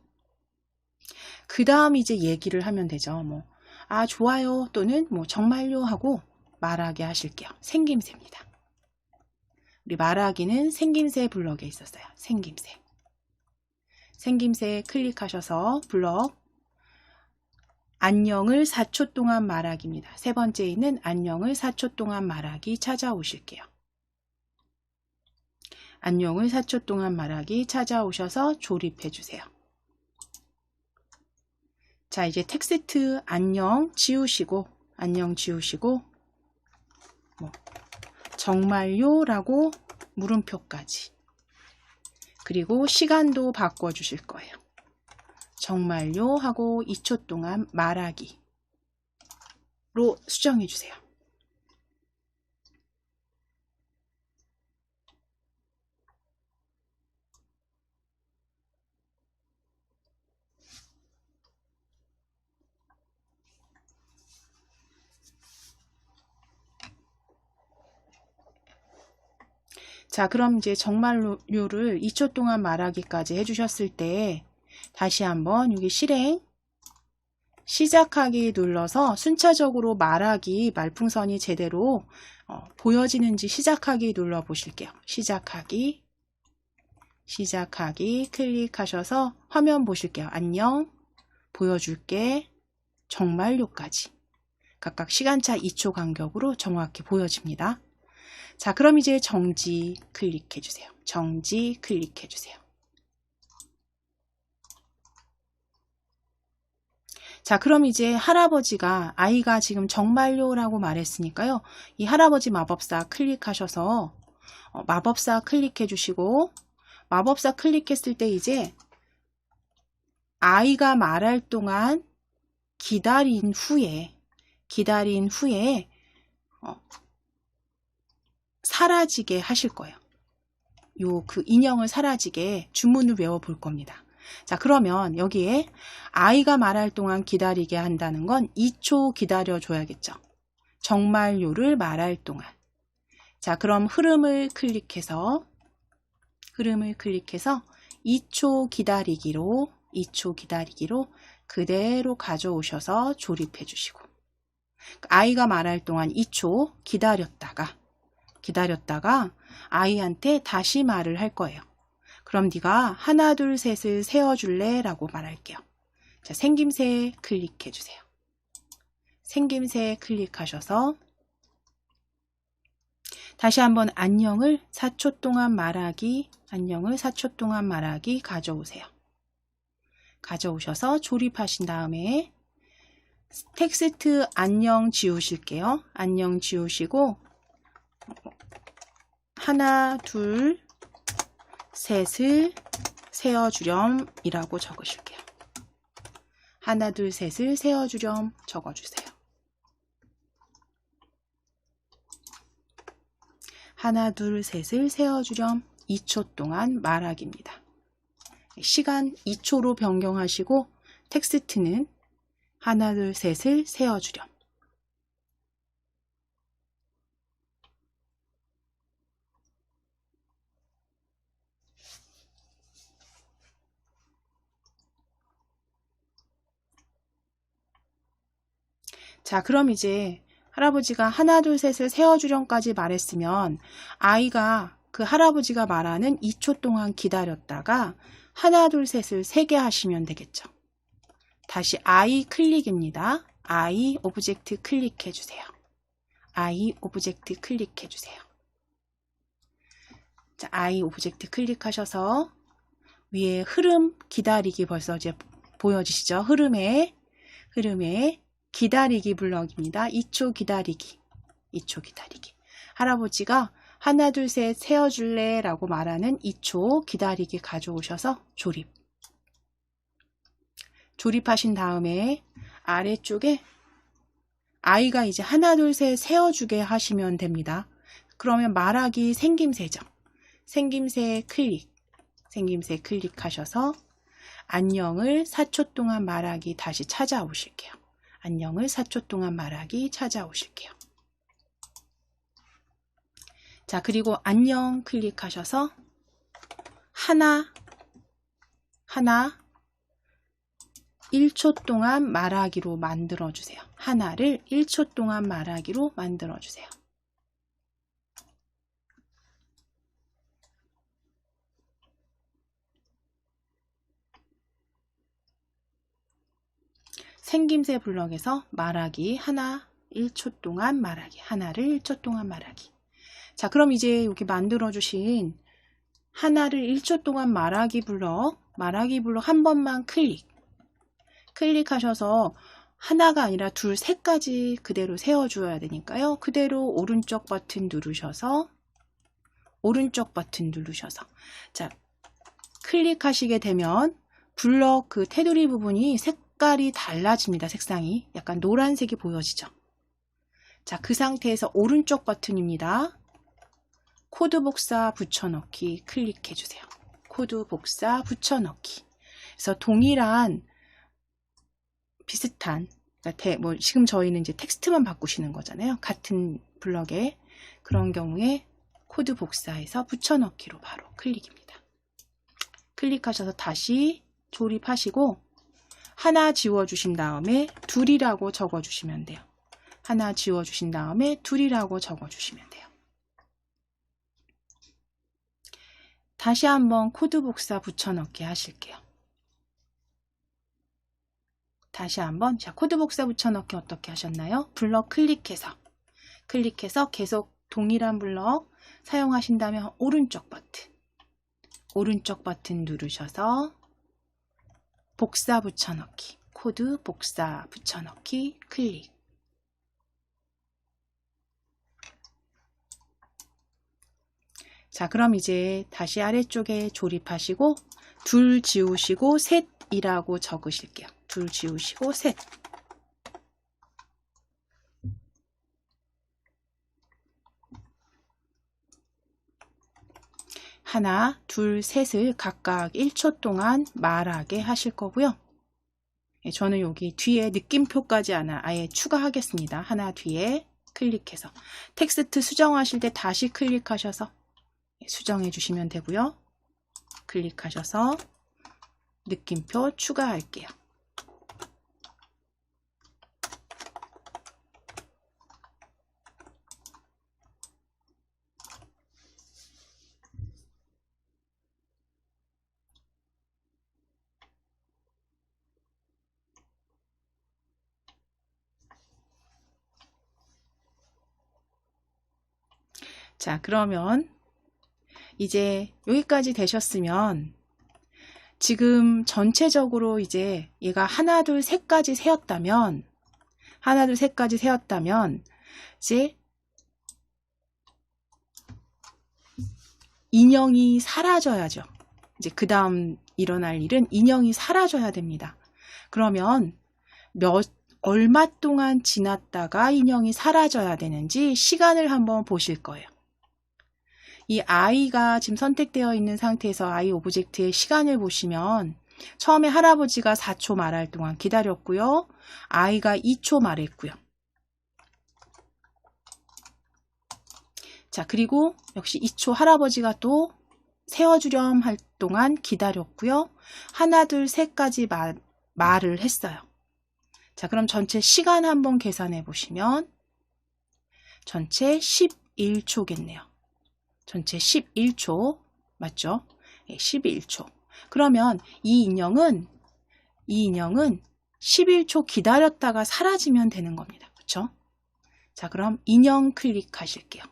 그 다음 이제 얘기를 하면 되죠. 뭐, 아, 좋아요 또는 뭐 정말요 하고 말하게 하실게요. 생김새입니다. 우리 말하기는 생김새 블럭에 있었어요. 생김새. 생김새 클릭하셔서 블럭 안녕을 4초 동안 말하기입니다. 세 번째에 있는 안녕을 4초 동안 말하기 찾아오실게요. 안녕을 4초 동안 말하기 찾아오셔서 조립해 주세요. 자, 이제 텍스트 안녕 지우시고 뭐 정말요 라고 물음표까지, 그리고 시간도 바꿔 주실 거예요. 정말요 하고 2초 동안 말하기로 수정해 주세요. 자, 그럼 이제 정말요를 2초 동안 말하기까지 해주셨을 때 다시 한번 여기 실행 시작하기 눌러서 순차적으로 말하기 말풍선이 제대로 보여지는지 시작하기 눌러 보실게요. 시작하기 클릭하셔서 화면 보실게요. 안녕, 보여줄게, 정말요까지 각각 시간차 2초 간격으로 정확히 보여집니다. 자, 그럼 이제 정지 클릭해 주세요. 정지 클릭해 주세요. 자, 그럼 이제 할아버지가, 아이가 지금 정말요 라고 말했으니까요. 이 할아버지 마법사 클릭하셔서 마법사 클릭해 주시고, 마법사 클릭했을 때 이제 아이가 말할 동안 기다린 후에 사라지게 하실 거예요. 그 인형을 사라지게 주문을 외워 볼 겁니다. 자, 그러면 여기에 아이가 말할 동안 기다리게 한다는 건 2초 기다려 줘야겠죠. 정말요를 말할 동안. 자, 그럼 흐름을 클릭해서 2초 기다리기로 그대로 가져오셔서 조립해 주시고, 아이가 말할 동안 2초 기다렸다가 아이한테 다시 말을 할 거예요. 그럼 네가 하나 둘 셋을 세어줄래? 라고 말할게요. 자, 생김새 클릭해 주세요. 생김새 클릭하셔서 다시 한번 안녕을 4초 동안 말하기 가져오세요. 가져오셔서 조립하신 다음에 텍스트 안녕 지우실게요. 안녕 지우시고 하나 둘 셋을 세어주렴 이라고 적으실게요. 하나 둘 셋을 세어주렴 적어주세요. 하나 둘 셋을 세어주렴 2초 동안 말하기입니다. 시간 2초로 변경하시고 텍스트는 하나 둘 셋을 세어주렴. 자, 그럼 이제 할아버지가 하나, 둘, 셋을 세어주렴까지 말했으면 아이가 그 할아버지가 말하는 2초 동안 기다렸다가 하나, 둘, 셋을 3개 하시면 되겠죠. 다시 I 클릭입니다. I 오브젝트 클릭해 주세요. I 오브젝트 클릭해 주세요. 자, I 오브젝트 클릭하셔서 위에 흐름 기다리기 벌써 이제 보여지시죠? 흐름에 기다리기 블럭입니다. 2초 기다리기. 2초 기다리기. 할아버지가 하나, 둘, 셋 세어줄래? 라고 말하는 2초 기다리기 가져오셔서 조립. 조립하신 다음에 아래쪽에 아이가 이제 하나, 둘, 셋 세어주게 하시면 됩니다. 그러면 말하기 생김새죠. 생김새 클릭. 생김새 클릭하셔서 안녕을 4초 동안 말하기 다시 찾아오실게요. 안녕을 4초 동안 말하기 찾아오실게요. 자, 그리고 안녕 클릭하셔서 하나 1초 동안 말하기로 만들어주세요. 하나를 1초 동안 말하기로 만들어주세요. 생김새 블럭에서 말하기 하나 1초 동안 말하기 하나를 1초 동안 말하기. 자, 그럼 이제 여기 만들어주신 하나를 1초 동안 말하기 블럭 한 번만 클릭하셔서 하나가 아니라 둘, 셋까지 그대로 세워줘야 되니까요. 그대로 오른쪽 버튼 누르셔서 자, 클릭하시게 되면 블럭 그 테두리 부분이 색깔이 달라집니다. 색상이 약간 노란색이 보여지죠. 자, 그 상태에서 오른쪽 버튼입니다. 코드 복사 붙여넣기 클릭해 주세요. 코드 복사 붙여넣기. 그래서 동일한 비슷한 뭐 지금 저희는 이제 텍스트만 바꾸시는 거잖아요. 같은 블럭에 그런 경우에 코드 복사해서 붙여넣기로 바로 클릭입니다. 클릭하셔서 다시 조립하시고 하나 지워주신 다음에 둘이라고 적어주시면 돼요. 하나 지워주신 다음에 둘이라고 적어주시면 돼요. 다시 한번 코드 복사 붙여넣기 하실게요. 다시 한번 자, 코드 복사 붙여넣기 어떻게 하셨나요? 블럭 클릭해서 계속 동일한 블럭 사용하신다면 오른쪽 버튼 누르셔서 복사 붙여넣기, 코드 복사 붙여넣기 클릭. 자, 그럼 이제 다시 아래쪽에 조립하시고 둘 지우시고 셋이라고 적으실게요. 둘 지우시고 셋. 하나, 둘, 셋을 각각 1초 동안 말하게 하실 거고요. 저는 여기 뒤에 느낌표까지 아예 추가하겠습니다. 하나 뒤에 클릭해서 텍스트 수정하실 때 다시 클릭하셔서 수정해 주시면 되고요. 클릭하셔서 느낌표 추가할게요. 자, 그러면 이제 여기까지 되셨으면 지금 전체적으로 이제 얘가 하나, 둘, 셋까지 세었다면 이제 인형이 사라져야죠. 이제 그 다음 일어날 일은 인형이 사라져야 됩니다. 그러면 얼마 동안 지났다가 인형이 사라져야 되는지 시간을 한번 보실 거예요. 이 I가 지금 선택되어 있는 상태에서 I 오브젝트의 시간을 보시면 처음에 할아버지가 4초 말할 동안 기다렸고요. I가 2초 말했고요. 자, 그리고 역시 2초 할아버지가 또 세워주렴 할 동안 기다렸고요. 하나, 둘, 셋까지 말을 했어요. 자, 그럼 전체 시간 한번 계산해 보시면 전체 11초겠네요. 전체 11초 맞죠? 예, 11초. 그러면 이 인형은 11초 기다렸다가 사라지면 되는 겁니다. 그렇죠? 자, 그럼 인형 클릭하실게요.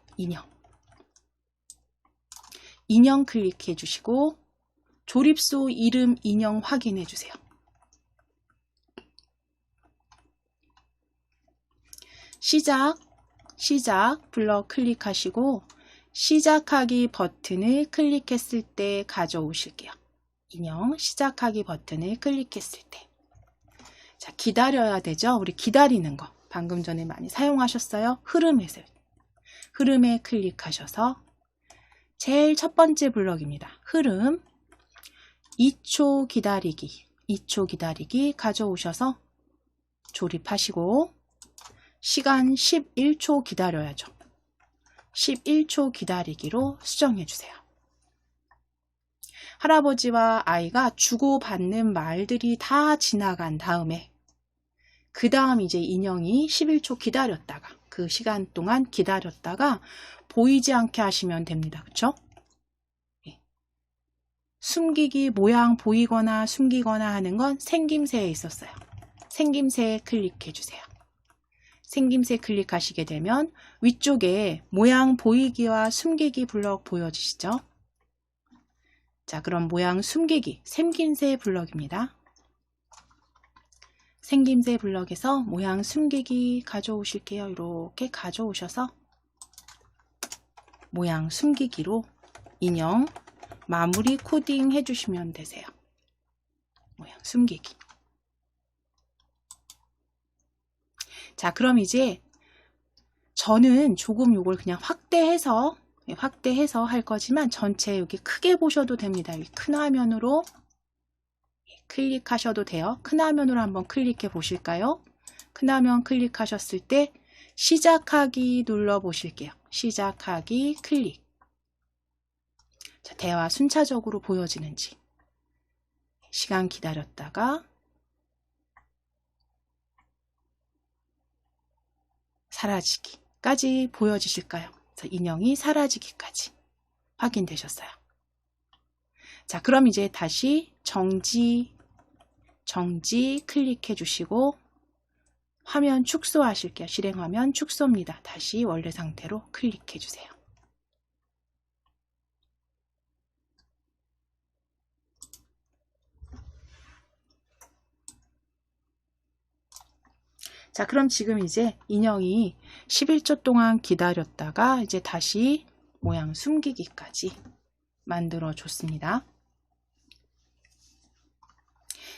인형 클릭해 주시고 조립소 이름 인형 확인해 주세요. 시작 블럭 클릭하시고 시작하기 버튼을 클릭했을 때 가져오실게요. 인형 시작하기 버튼을 클릭했을 때. 자, 기다려야 되죠? 우리 기다리는 거. 방금 전에 많이 사용하셨어요? 흐름에 클릭하셔서 제일 첫 번째 블럭입니다. 흐름 2초 기다리기 가져오셔서 조립하시고 시간 11초 기다려야죠. 11초 기다리기로 수정해 주세요. 할아버지와 아이가 주고받는 말들이 다 지나간 다음에 그 다음 이제 인형이 11초 기다렸다가 그 시간 동안 기다렸다가 보이지 않게 하시면 됩니다. 그쵸? 숨기기 모양 보이거나 숨기거나 하는 건 생김새에 있었어요. 생김새에 클릭해 주세요. 생김새 클릭하시게 되면 위쪽에 모양 보이기와 숨기기 블럭 보여지시죠? 자, 그럼 모양 숨기기 생김새 블럭입니다. 생김새 블럭에서 모양 숨기기 가져오실게요. 이렇게 가져오셔서 모양 숨기기로 인형 마무리 코딩 해주시면 되세요. 모양 숨기기. 자, 그럼 이제 저는 조금 요걸 그냥 확대해서 할 거지만 전체 여기 크게 보셔도 됩니다. 여기 큰 화면으로 클릭하셔도 돼요. 큰 화면으로 한번 클릭해 보실까요? 큰 화면 클릭하셨을 때 시작하기 눌러 보실게요. 시작하기 클릭. 자, 대화 순차적으로 보여지는지. 시간 기다렸다가 사라지기까지 보여지실까요? 그래서 인형이 사라지기까지 확인되셨어요. 자, 그럼 이제 다시 정지 클릭해 주시고 화면 축소하실게요. 실행화면 축소입니다. 다시 원래 상태로 클릭해 주세요. 자, 그럼 지금 이제 인형이 11초 동안 기다렸다가 이제 다시 모양 숨기기까지 만들어 줬습니다.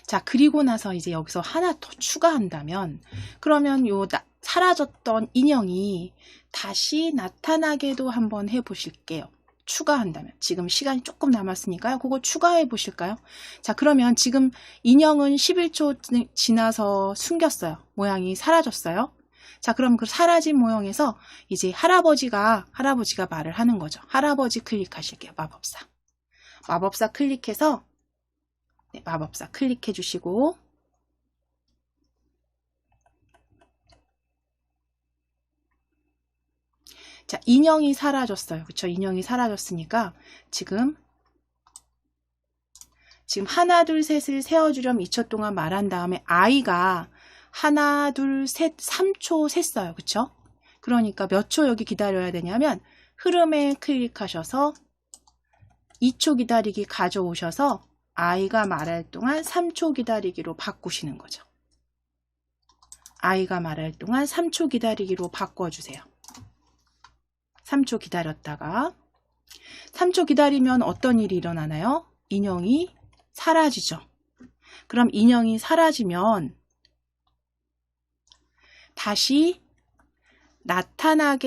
자, 그리고 나서 이제 여기서 하나 더 추가한다면 그러면 요 사라졌던 인형이 다시 나타나게도 한번 해보실게요. 추가한다면 지금 시간이 조금 남았으니까요. 그거 추가해 보실까요? 자, 그러면 지금 인형은 11초 지나서 숨겼어요. 모양이 사라졌어요. 자, 그럼 그 사라진 모형에서 이제 할아버지가 말을 하는 거죠. 할아버지 클릭하실게요. 마법사 클릭해서 마법사 클릭해 주시고 자, 인형이 사라졌어요. 그쵸? 인형이 사라졌으니까 지금 하나, 둘, 셋을 세어주렴 2초 동안 말한 다음에 아이가 하나, 둘, 셋, 3초 셌어요. 그쵸? 그러니까 몇 초 여기 기다려야 되냐면 흐름에 클릭하셔서 2초 기다리기 가져오셔서 아이가 말할 동안 3초 기다리기로 바꾸시는 거죠. 아이가 말할 동안 3초 기다리기로 바꿔주세요. 3초 기다렸다가 3초 기다리면 어떤 일이 일어나나요? 인형이 사라지죠. 그럼 인형이 사라지면 다시 나타나라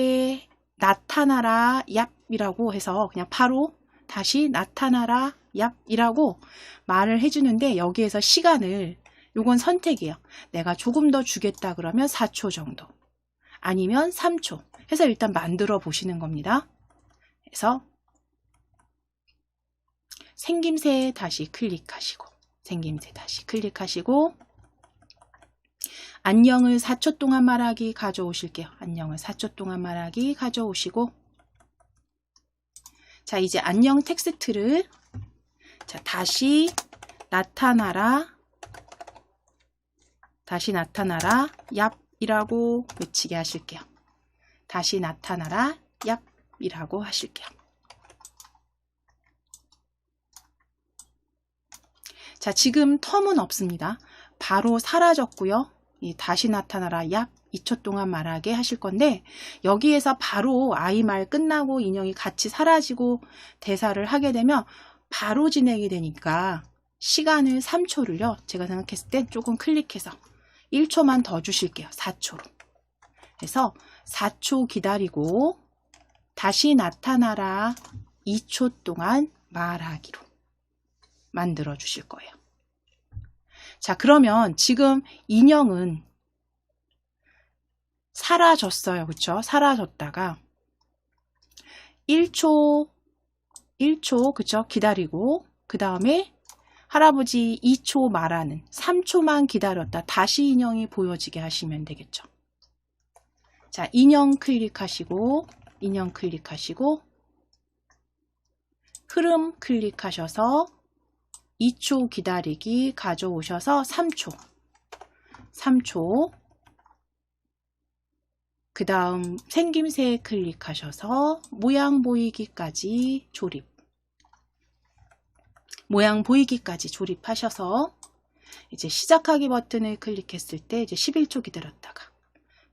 얍이라고 해서 그냥 바로 다시 나타나라 얍이라고 말을 해주는데 여기에서 시간을 요건 선택이에요. 내가 조금 더 주겠다 그러면 4초 정도 아니면 3초 해서 일단 만들어 보시는 겁니다. 그래서 생김새 다시 클릭하시고 안녕을 4초 동안 말하기 가져오실게요. 안녕을 4초 동안 말하기 가져오시고, 자, 이제 안녕 텍스트를, 자, 다시 나타나라, 얍이라고 외치게 하실게요. 다시 나타나라, 얍이라고 하실게요. 자, 지금 텀은 없습니다. 바로 사라졌고요. 다시 나타나라, 얍 2초 동안 말하게 하실 건데, 여기에서 바로 아이 말 끝나고 인형이 같이 사라지고 대사를 하게 되면 바로 진행이 되니까 시간을 3초를요. 제가 생각했을 때 조금 클릭해서 1초만 더 주실게요. 4초로. 그래서 4초 기다리고 다시 나타나라 2초 동안 말하기로 만들어 주실 거예요. 자, 그러면 지금 인형은 사라졌어요. 그쵸? 사라졌다가 1초, 그쵸? 기다리고, 그 다음에 할아버지 2초 말하는 3초만 기다렸다. 다시 인형이 보여지게 하시면 되겠죠. 자, 인형 클릭하시고, 흐름 클릭하셔서 2초 기다리기 가져오셔서 3초. 그 다음 생김새 클릭하셔서 모양 보이기까지 조립. 모양 보이기까지 조립하셔서 이제 시작하기 버튼을 클릭했을 때 이제 11초 기다렸다가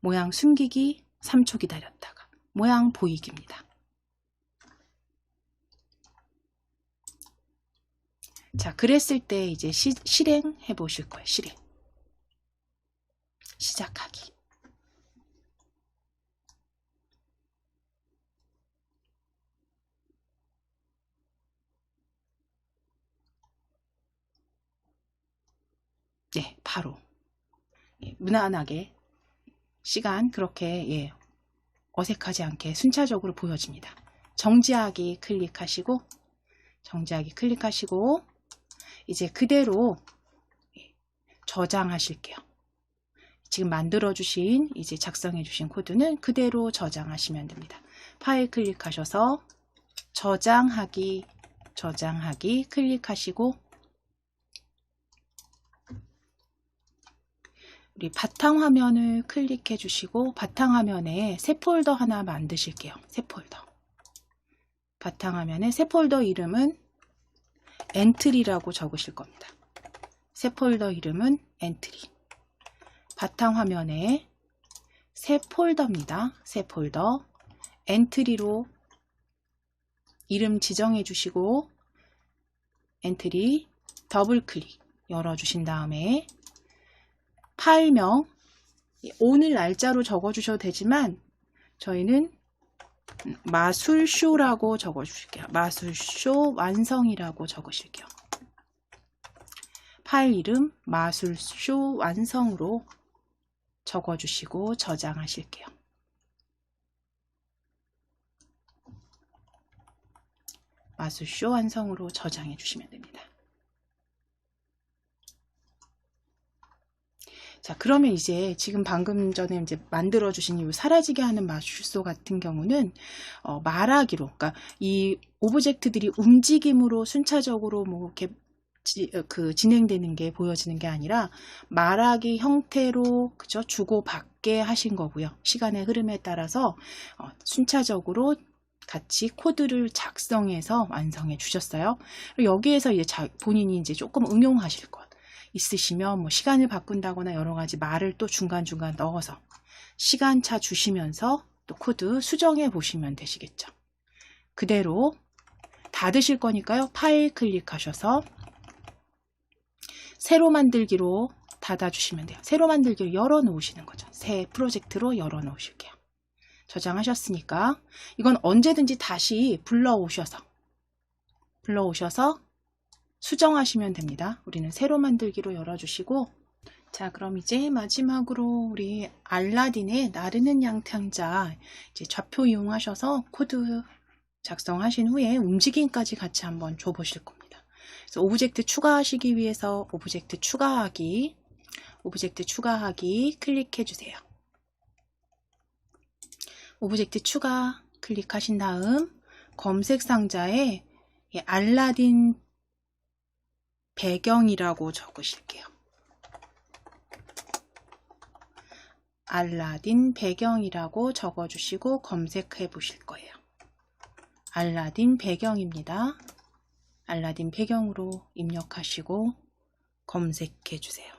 모양 숨기기 3초 기다렸다가 모양 보이기입니다. 자, 그랬을 때 이제 실행해 보실 거예요. 실행. 시작하기. 네, 바로 무난하게 시간 그렇게 어색하지 않게 순차적으로 보여집니다. 정지하기 클릭하시고 이제 그대로 저장하실게요. 지금 만들어주신 이제 작성해주신 코드는 그대로 저장하시면 됩니다. 파일 클릭하셔서 저장하기 클릭하시고 우리 바탕화면을 클릭해 주시고 바탕화면에 새 폴더 하나 만드실게요. 새 폴더. 바탕화면에 새 폴더 이름은 엔트리라고 적으실 겁니다. 새 폴더 이름은 엔트리. 바탕화면에 새 폴더입니다. 새 폴더. 엔트리로 이름 지정해 주시고 엔트리 더블 클릭 열어 주신 다음에 파일명 오늘 날짜로 적어 주셔도 되지만 저희는 마술쇼라고 적어 주실게요. 마술쇼 완성이라고 적으실게요. 파일 이름 마술쇼 완성으로 적어 주시고 저장하실게요. 마술쇼 완성으로 저장해 주시면 됩니다. 자, 그러면 이제 지금 방금 전에 이제 만들어 주신 이 사라지게 하는 마술쇼 같은 경우는 말하기로, 그러니까 이 오브젝트들이 움직임으로 순차적으로 뭐 이렇게 진행되는 게 보여지는 게 아니라 말하기 형태로 그죠? 주고받게 하신 거고요. 시간의 흐름에 따라서 순차적으로 같이 코드를 작성해서 완성해 주셨어요. 여기에서 이제 본인이 이제 조금 응용하실 것 있으시면 뭐 시간을 바꾼다거나 여러 가지 말을 또 중간중간 넣어서 시간차 주시면서 또 코드 수정해 보시면 되시겠죠. 그대로 닫으실 거니까요. 파일 클릭하셔서 새로 만들기로 닫아주시면 돼요. 새로 만들기로 열어 놓으시는 거죠. 새 프로젝트로 열어 놓으실게요. 저장하셨으니까 이건 언제든지 다시 불러오셔서 수정하시면 됩니다. 우리는 새로 만들기로 열어주시고, 자, 그럼 이제 마지막으로 우리 알라딘의 나르는 양탕자 이제 좌표 이용하셔서 코드 작성하신 후에 움직임까지 같이 한번 줘보실 겁니다. 그래서 오브젝트 추가하시기 위해서 오브젝트 추가하기, 오브젝트 추가하기 클릭해 주세요. 오브젝트 추가 클릭하신 다음 검색 상자에 알라딘 배경이라고 적으실게요. 알라딘 배경이라고 적어주시고 검색해 보실 거예요. 알라딘 배경입니다. 알라딘 배경으로 입력하시고 검색해 주세요.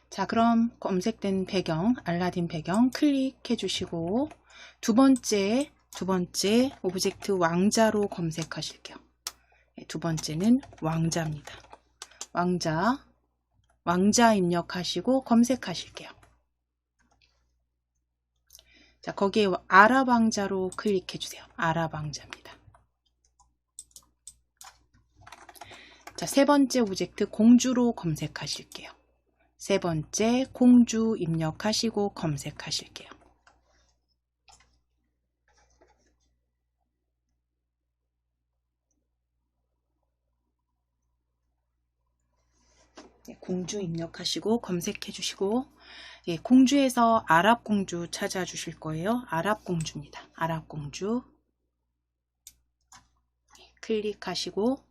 자, 그럼 검색된 배경, 알라딘 배경 클릭해 주시고 두 번째 오브젝트 왕자로 검색하실게요. 두 번째는 왕자입니다. 왕자 입력하시고 검색하실게요. 자, 거기에 아랍 왕자로 클릭해 주세요. 아랍 왕자입니다. 자, 세 번째 오브젝트 공주로 검색하실게요. 세 번째 공주 입력하시고 검색하실게요. 공주 입력하시고 검색해 주시고 공주에서 아랍 공주 찾아 주실 거예요. 아랍 공주입니다. 아랍 공주 클릭하시고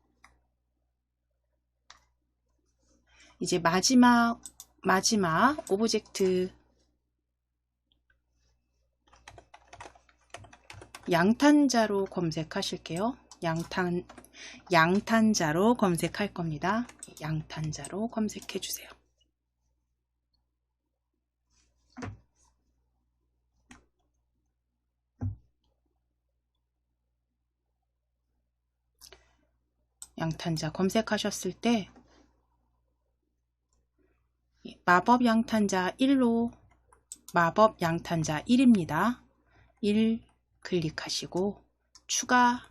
이제 마지막 오브젝트 양탄자로 검색하실게요. 양탄자로 검색할 겁니다. 양탄자로 검색해 주세요. 양탄자 검색하셨을 때 마법 양탄자 1로 마법 양탄자 1입니다. 1 클릭하시고 추가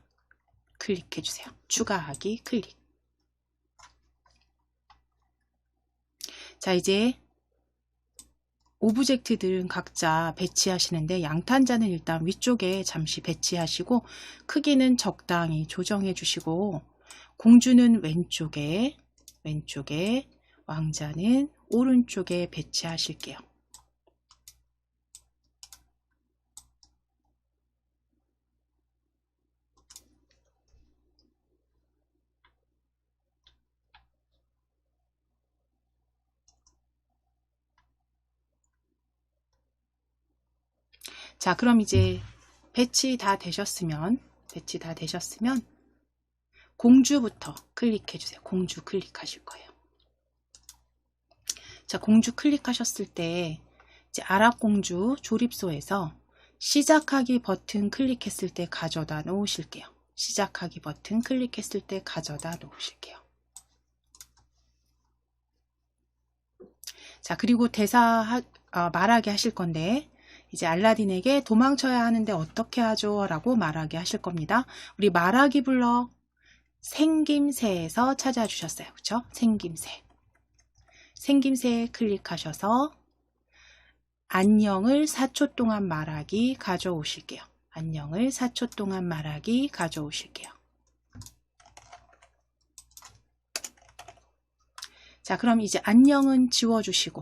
클릭해 주세요. 추가하기 클릭. 자, 이제 오브젝트들은 각자 배치하시는데 양탄자는 일단 위쪽에 잠시 배치하시고 크기는 적당히 조정해 주시고 공주는 왼쪽에 왕자는 오른쪽에 배치하실게요. 자, 그럼 이제 배치 다 되셨으면 공주부터 클릭해 주세요. 공주 클릭하실 거예요. 자, 공주 클릭하셨을 때 이제 아랍 공주 조립소에서 시작하기 버튼 클릭했을 때 가져다 놓으실게요. 시작하기 버튼 클릭했을 때 가져다 놓으실게요. 자, 그리고 말하게 하실 건데 이제 알라딘에게 도망쳐야 하는데 어떻게 하죠? 라고 말하게 하실 겁니다. 우리 말하기 블럭 생김새에서 찾아주셨어요. 그렇죠? 생김새 클릭하셔서 안녕을 4초 동안 말하기 가져오실게요. 안녕을 4초 동안 말하기 가져오실게요. 자, 그럼 이제 안녕은 지워주시고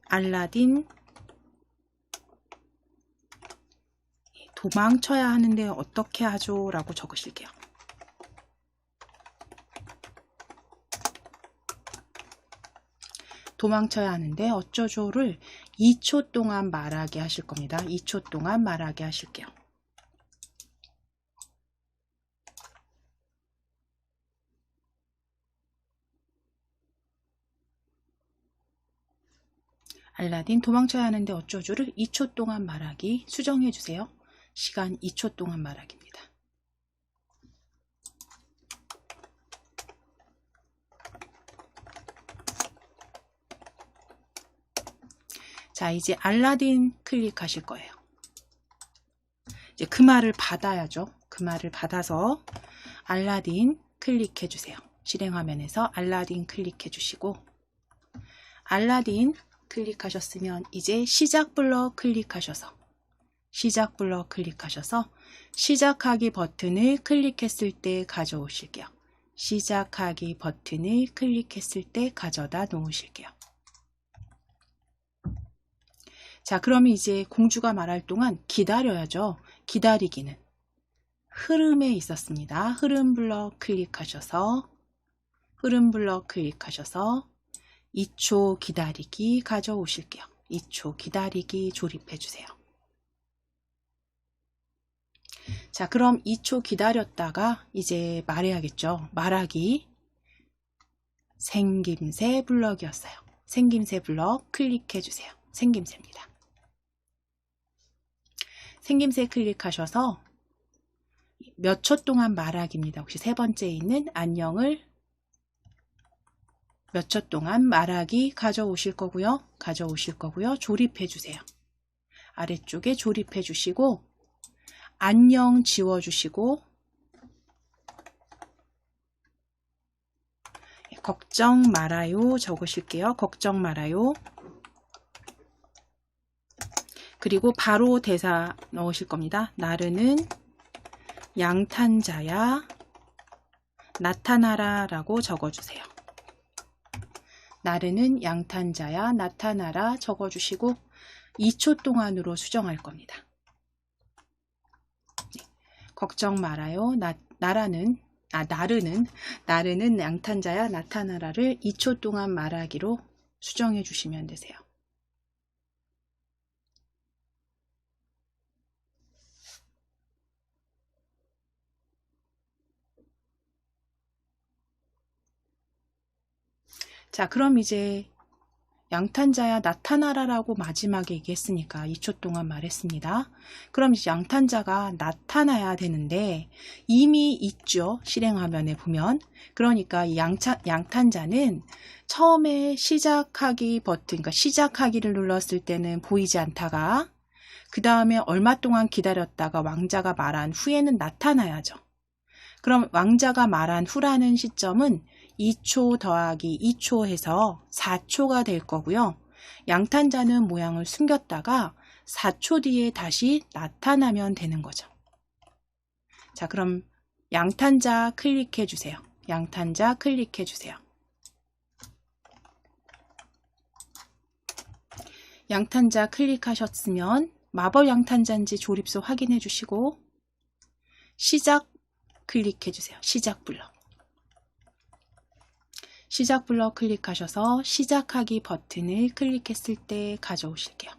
알라딘 도망쳐야 하는데 어떻게 하죠? 라고 적으실게요. 도망쳐야 하는데 어쩌죠를 2초 동안 말하게 하실 겁니다. 2초 동안 말하게 하실게요. 알라딘 도망쳐야 하는데 어쩌죠를 2초 동안 말하기 수정해 주세요. 시간 2초 동안 말하기입니다. 자, 이제 알라딘 클릭하실 거예요. 이제 그 말을 받아야죠. 그 말을 받아서 알라딘 클릭해 주세요. 실행 화면에서 알라딘 클릭해 주시고, 알라딘 클릭하셨으면 이제 시작 블럭 클릭하셔서 시작하기 버튼을 클릭했을 때 가져오실게요. 시작하기 버튼을 클릭했을 때 가져다 놓으실게요. 자, 그러면 이제 공주가 말할 동안 기다려야죠. 기다리기는 흐름에 있었습니다. 흐름 블럭 클릭하셔서 2초 기다리기 가져오실게요. 2초 기다리기 조립해 주세요. 자, 그럼 2초 기다렸다가 이제 말해야겠죠. 말하기 생김새 블럭이었어요. 생김새 블럭 클릭해 주세요. 생김새입니다. 생김새 클릭하셔서 몇 초 동안 말하기입니다. 혹시 세 번째에 있는 안녕을 몇 초 동안 말하기 가져오실 거고요. 조립해 주세요. 아래쪽에 조립해 주시고, 안녕 지워주시고, 걱정 말아요 적으실게요. 걱정 말아요. 그리고 바로 대사 넣으실 겁니다. 나르는 양탄자야 나타나라 라고 적어주세요. 나르는 양탄자야 나타나라 적어주시고 2초 동안으로 수정할 겁니다. 네. 걱정 말아요. 나르는 양탄자야 나타나라를 2초 동안 말하기로 수정해 주시면 되세요. 자, 그럼 이제 양탄자야 나타나라 라고 마지막에 얘기했으니까 2초 동안 말했습니다. 그럼 이제 양탄자가 나타나야 되는데 이미 있죠. 실행화면에 보면. 그러니까 이 양탄자는 처음에 시작하기 버튼, 그러니까 시작하기를 눌렀을 때는 보이지 않다가 그 다음에 얼마 동안 기다렸다가 왕자가 말한 후에는 나타나야죠. 그럼 왕자가 말한 후라는 시점은 2초 더하기 2초 해서 4초가 될 거고요. 양탄자는 모양을 숨겼다가 4초 뒤에 다시 나타나면 되는 거죠. 자, 그럼 양탄자 클릭해 주세요. 양탄자 클릭해 주세요. 양탄자 클릭하셨으면 마법 양탄자인지 조립소 확인해 주시고 시작 클릭해 주세요. 시작 블럭. 시작 블럭 클릭하셔서 시작하기 버튼을 클릭했을 때 가져오실게요.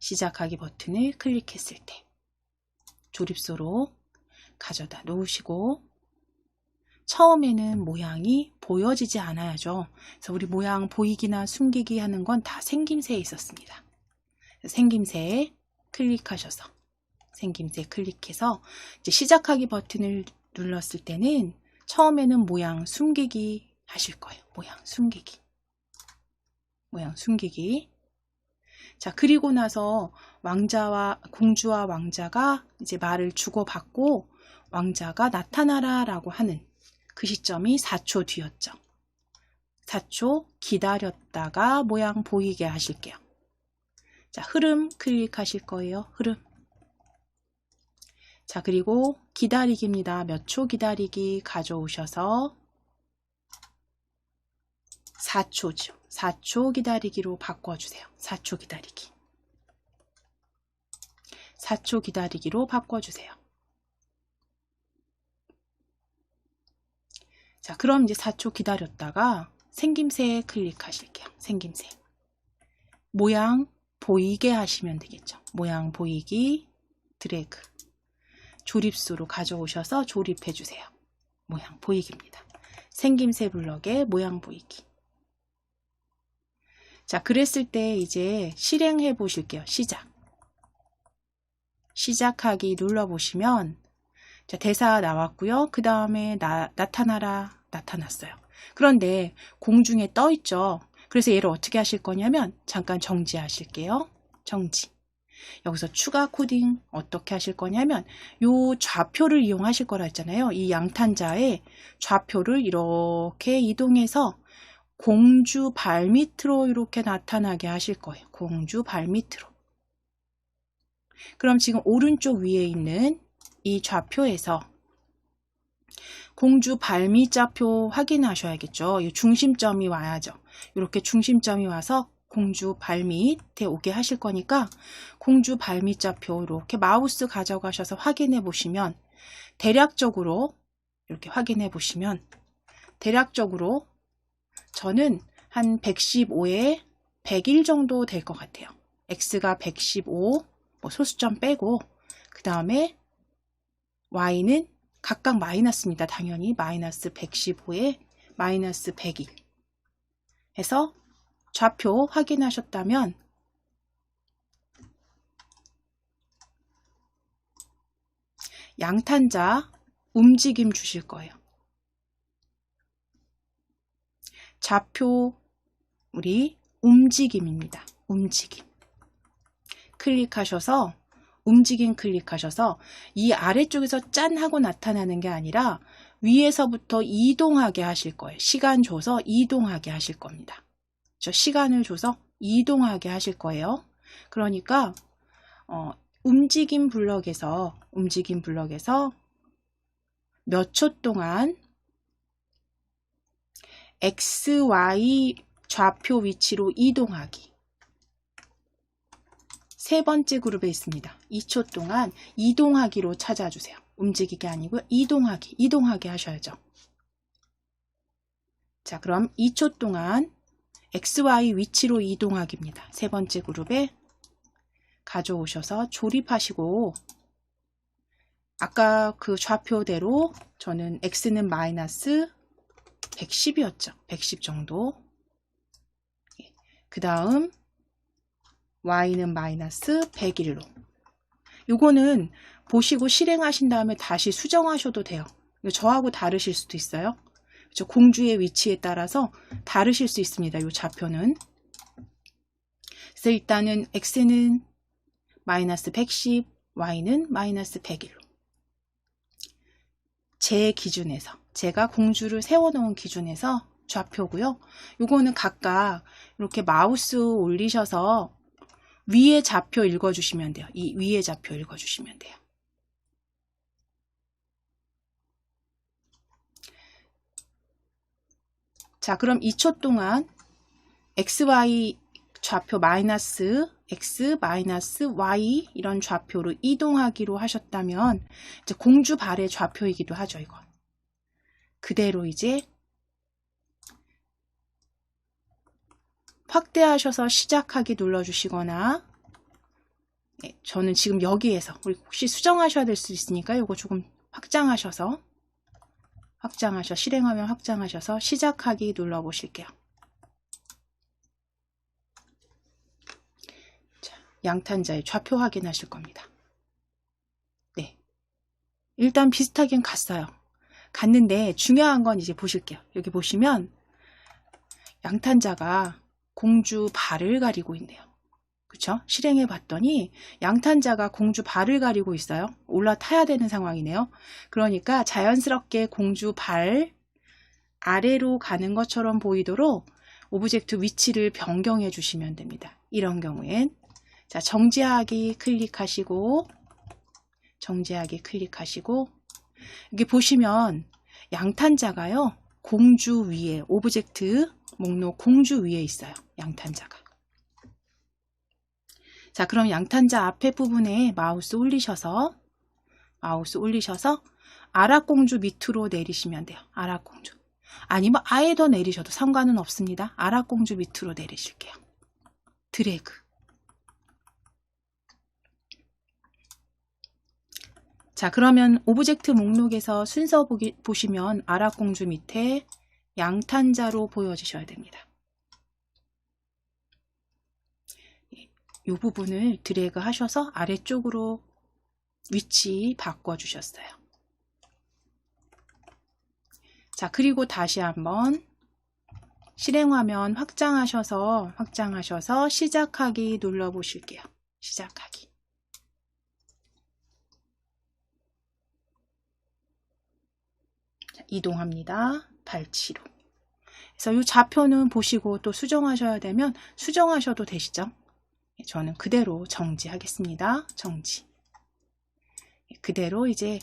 시작하기 버튼을 클릭했을 때 조립소로 가져다 놓으시고 처음에는 모양이 보여지지 않아야죠. 그래서 우리 모양 보이기나 숨기기 하는 건 다 생김새에 있었습니다. 생김새에 클릭하셔서 생김새 클릭해서 이제 시작하기 버튼을 눌렀을 때는 처음에는 모양 숨기기 하실 거예요. 모양 숨기기. 자, 그리고 나서 공주와 왕자가 이제 말을 주고받고 왕자가 나타나라 라고 하는 그 시점이 4초 뒤였죠. 4초 기다렸다가 모양 보이게 하실게요. 자, 흐름 클릭하실 거예요. 흐름. 자, 그리고 기다리기입니다. 몇 초 기다리기 가져오셔서 4초죠. 4초 기다리기로 바꿔주세요. 4초 기다리기. 4초 기다리기로 바꿔주세요. 자, 그럼 이제 4초 기다렸다가 생김새에 클릭하실게요. 생김새. 모양 보이게 하시면 되겠죠. 모양 보이기, 드래그. 조립수로 가져오셔서 조립해 주세요. 모양 보이기입니다. 생김새 블럭에 모양 보이기. 자, 그랬을 때 이제 실행해 보실게요. 시작하기 눌러보시면 자, 대사 나왔고요. 그 다음에 나타나라 나타났어요. 그런데 공중에 떠 있죠. 그래서 얘를 어떻게 하실 거냐면 잠깐 정지하실게요. 정지. 여기서 추가 코딩 어떻게 하실 거냐면 요 좌표를 이용하실 거라 했잖아요. 이 양탄자의 좌표를 이렇게 이동해서 공주 발밑으로 이렇게 나타나게 하실 거예요. 공주 발밑으로. 그럼 지금 오른쪽 위에 있는 이 좌표에서 공주 발밑 좌표 확인하셔야겠죠. 이 중심점이 와야죠. 이렇게 중심점이 와서 공주 발밑에 오게 하실 거니까 공주 발밑 좌표 이렇게 마우스 가져가셔서 확인해 보시면 대략적으로 이렇게 확인해 보시면 대략적으로 저는 한 115에 101 정도 될 것 같아요. X가 115, 뭐 소수점 빼고 그 다음에 Y는 각각 마이너스입니다. 당연히 마이너스 115에 마이너스 101 해서 좌표 확인하셨다면 양탄자 움직임 주실 거예요. 좌표 우리 움직임입니다. 움직임 클릭하셔서 움직임 클릭하셔서 이 아래쪽에서 짠 하고 나타나는 게 아니라 위에서부터 이동하게 하실 거예요. 시간 줘서 이동하게 하실 겁니다. 시간을 줘서 이동하게 하실 거예요. 그러니까 움직임 블럭에서 몇 초 동안 X, Y 좌표 위치로 이동하기. 세 번째 그룹에 있습니다. 2초 동안 이동하기로 찾아주세요. 움직이기 아니고 이동하게 하셔야죠. 자, 그럼 2초 동안 XY 위치로 이동하기입니다. 세 번째 그룹에 가져오셔서 조립하시고 아까 그 좌표대로 저는 X는 마이너스 110이었죠. 110 정도. 그 다음 Y는 마이너스 101로. 요거는 보시고 실행하신 다음에 다시 수정하셔도 돼요. 저하고 다르실 수도 있어요. 공주의 위치에 따라서 다르실 수 있습니다. 요 좌표는. 그래서 일단은 X는 마이너스 110, Y는 마이너스 101로. 제 기준에서, 제가 공주를 세워놓은 기준에서 좌표고요. 요거는 각각 이렇게 마우스 올리셔서 위에 좌표 읽어주시면 돼요. 이 위에 좌표 읽어주시면 돼요. 자, 그럼 2초 동안 XY 좌표 마이너스 X 마이너스 Y 이런 좌표로 이동하기로 하셨다면 이제 공주 발의 좌표이기도 하죠. 이거 그대로 이제 확대하셔서 시작하기 눌러주시거나 저는 지금 여기에서 혹시 수정하셔야 될 수 있으니까 이거 조금 확장하셔서 실행하면 확장하셔서 시작하기 눌러보실게요. 자, 양탄자의 좌표 확인하실 겁니다. 네, 일단 비슷하긴 갔는데 중요한 건 이제 보실게요. 여기 보시면 양탄자가 공주 발을 가리고 있네요. 그쵸? 실행해 봤더니 양탄자가 공주 발을 가리고 있어요. 올라타야 되는 상황이네요. 그러니까 자연스럽게 공주 발 아래로 가는 것처럼 보이도록 오브젝트 위치를 변경해 주시면 됩니다. 이런 경우엔 자, 정지하기 클릭하시고 여기 보시면 양탄자가요. 공주 위에 오브젝트 목록 공주 위에 있어요. 양탄자가. 자, 그럼 양탄자 앞에 부분에 마우스 올리셔서 아라공주 밑으로 내리시면 돼요. 아라공주. 아니면 아예 더 내리셔도 상관은 없습니다. 아라공주 밑으로 내리실게요. 드래그. 자, 그러면 오브젝트 목록에서 순서 보시면 아라공주 밑에 양탄자로 보여지셔야 됩니다. 이 부분을 드래그 하셔서 아래쪽으로 위치 바꿔주셨어요. 자, 그리고 다시 한번 실행화면 확장하셔서 시작하기 눌러보실게요. 시작하기. 이동합니다. 발치로. 그래서 이 좌표는 보시고 또 수정하셔야 되면 수정하셔도 되시죠. 저는 그대로 정지하겠습니다. 정지. 그대로 이제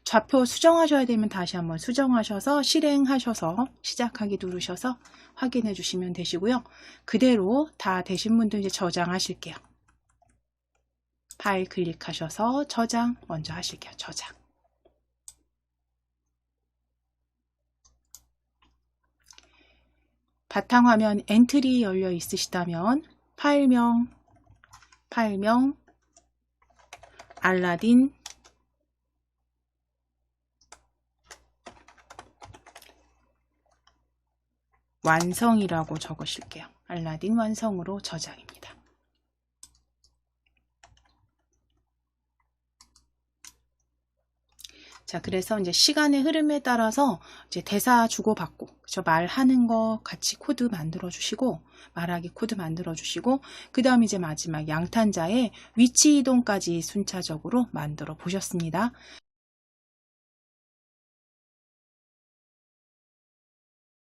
좌표 수정하셔야 되면 다시 한번 수정하셔서 실행하셔서 시작하기 누르셔서 확인해 주시면 되시고요. 그대로 다 되신 분들 이제 저장하실게요. 파일 클릭하셔서 저장 먼저 하실게요. 저장. 바탕화면 엔트리 열려 있으시다면 파일명 알라딘 완성이라고 적으실게요. 알라딘 완성으로 저장입니다. 자, 그래서 이제 시간의 흐름에 따라서 이제 대사 주고받고, 말하는 거 같이 코드 만들어 주시고, 말하기 코드 만들어 주시고, 그 다음 이제 마지막 양탄자에 위치 이동까지 순차적으로 만들어 보셨습니다.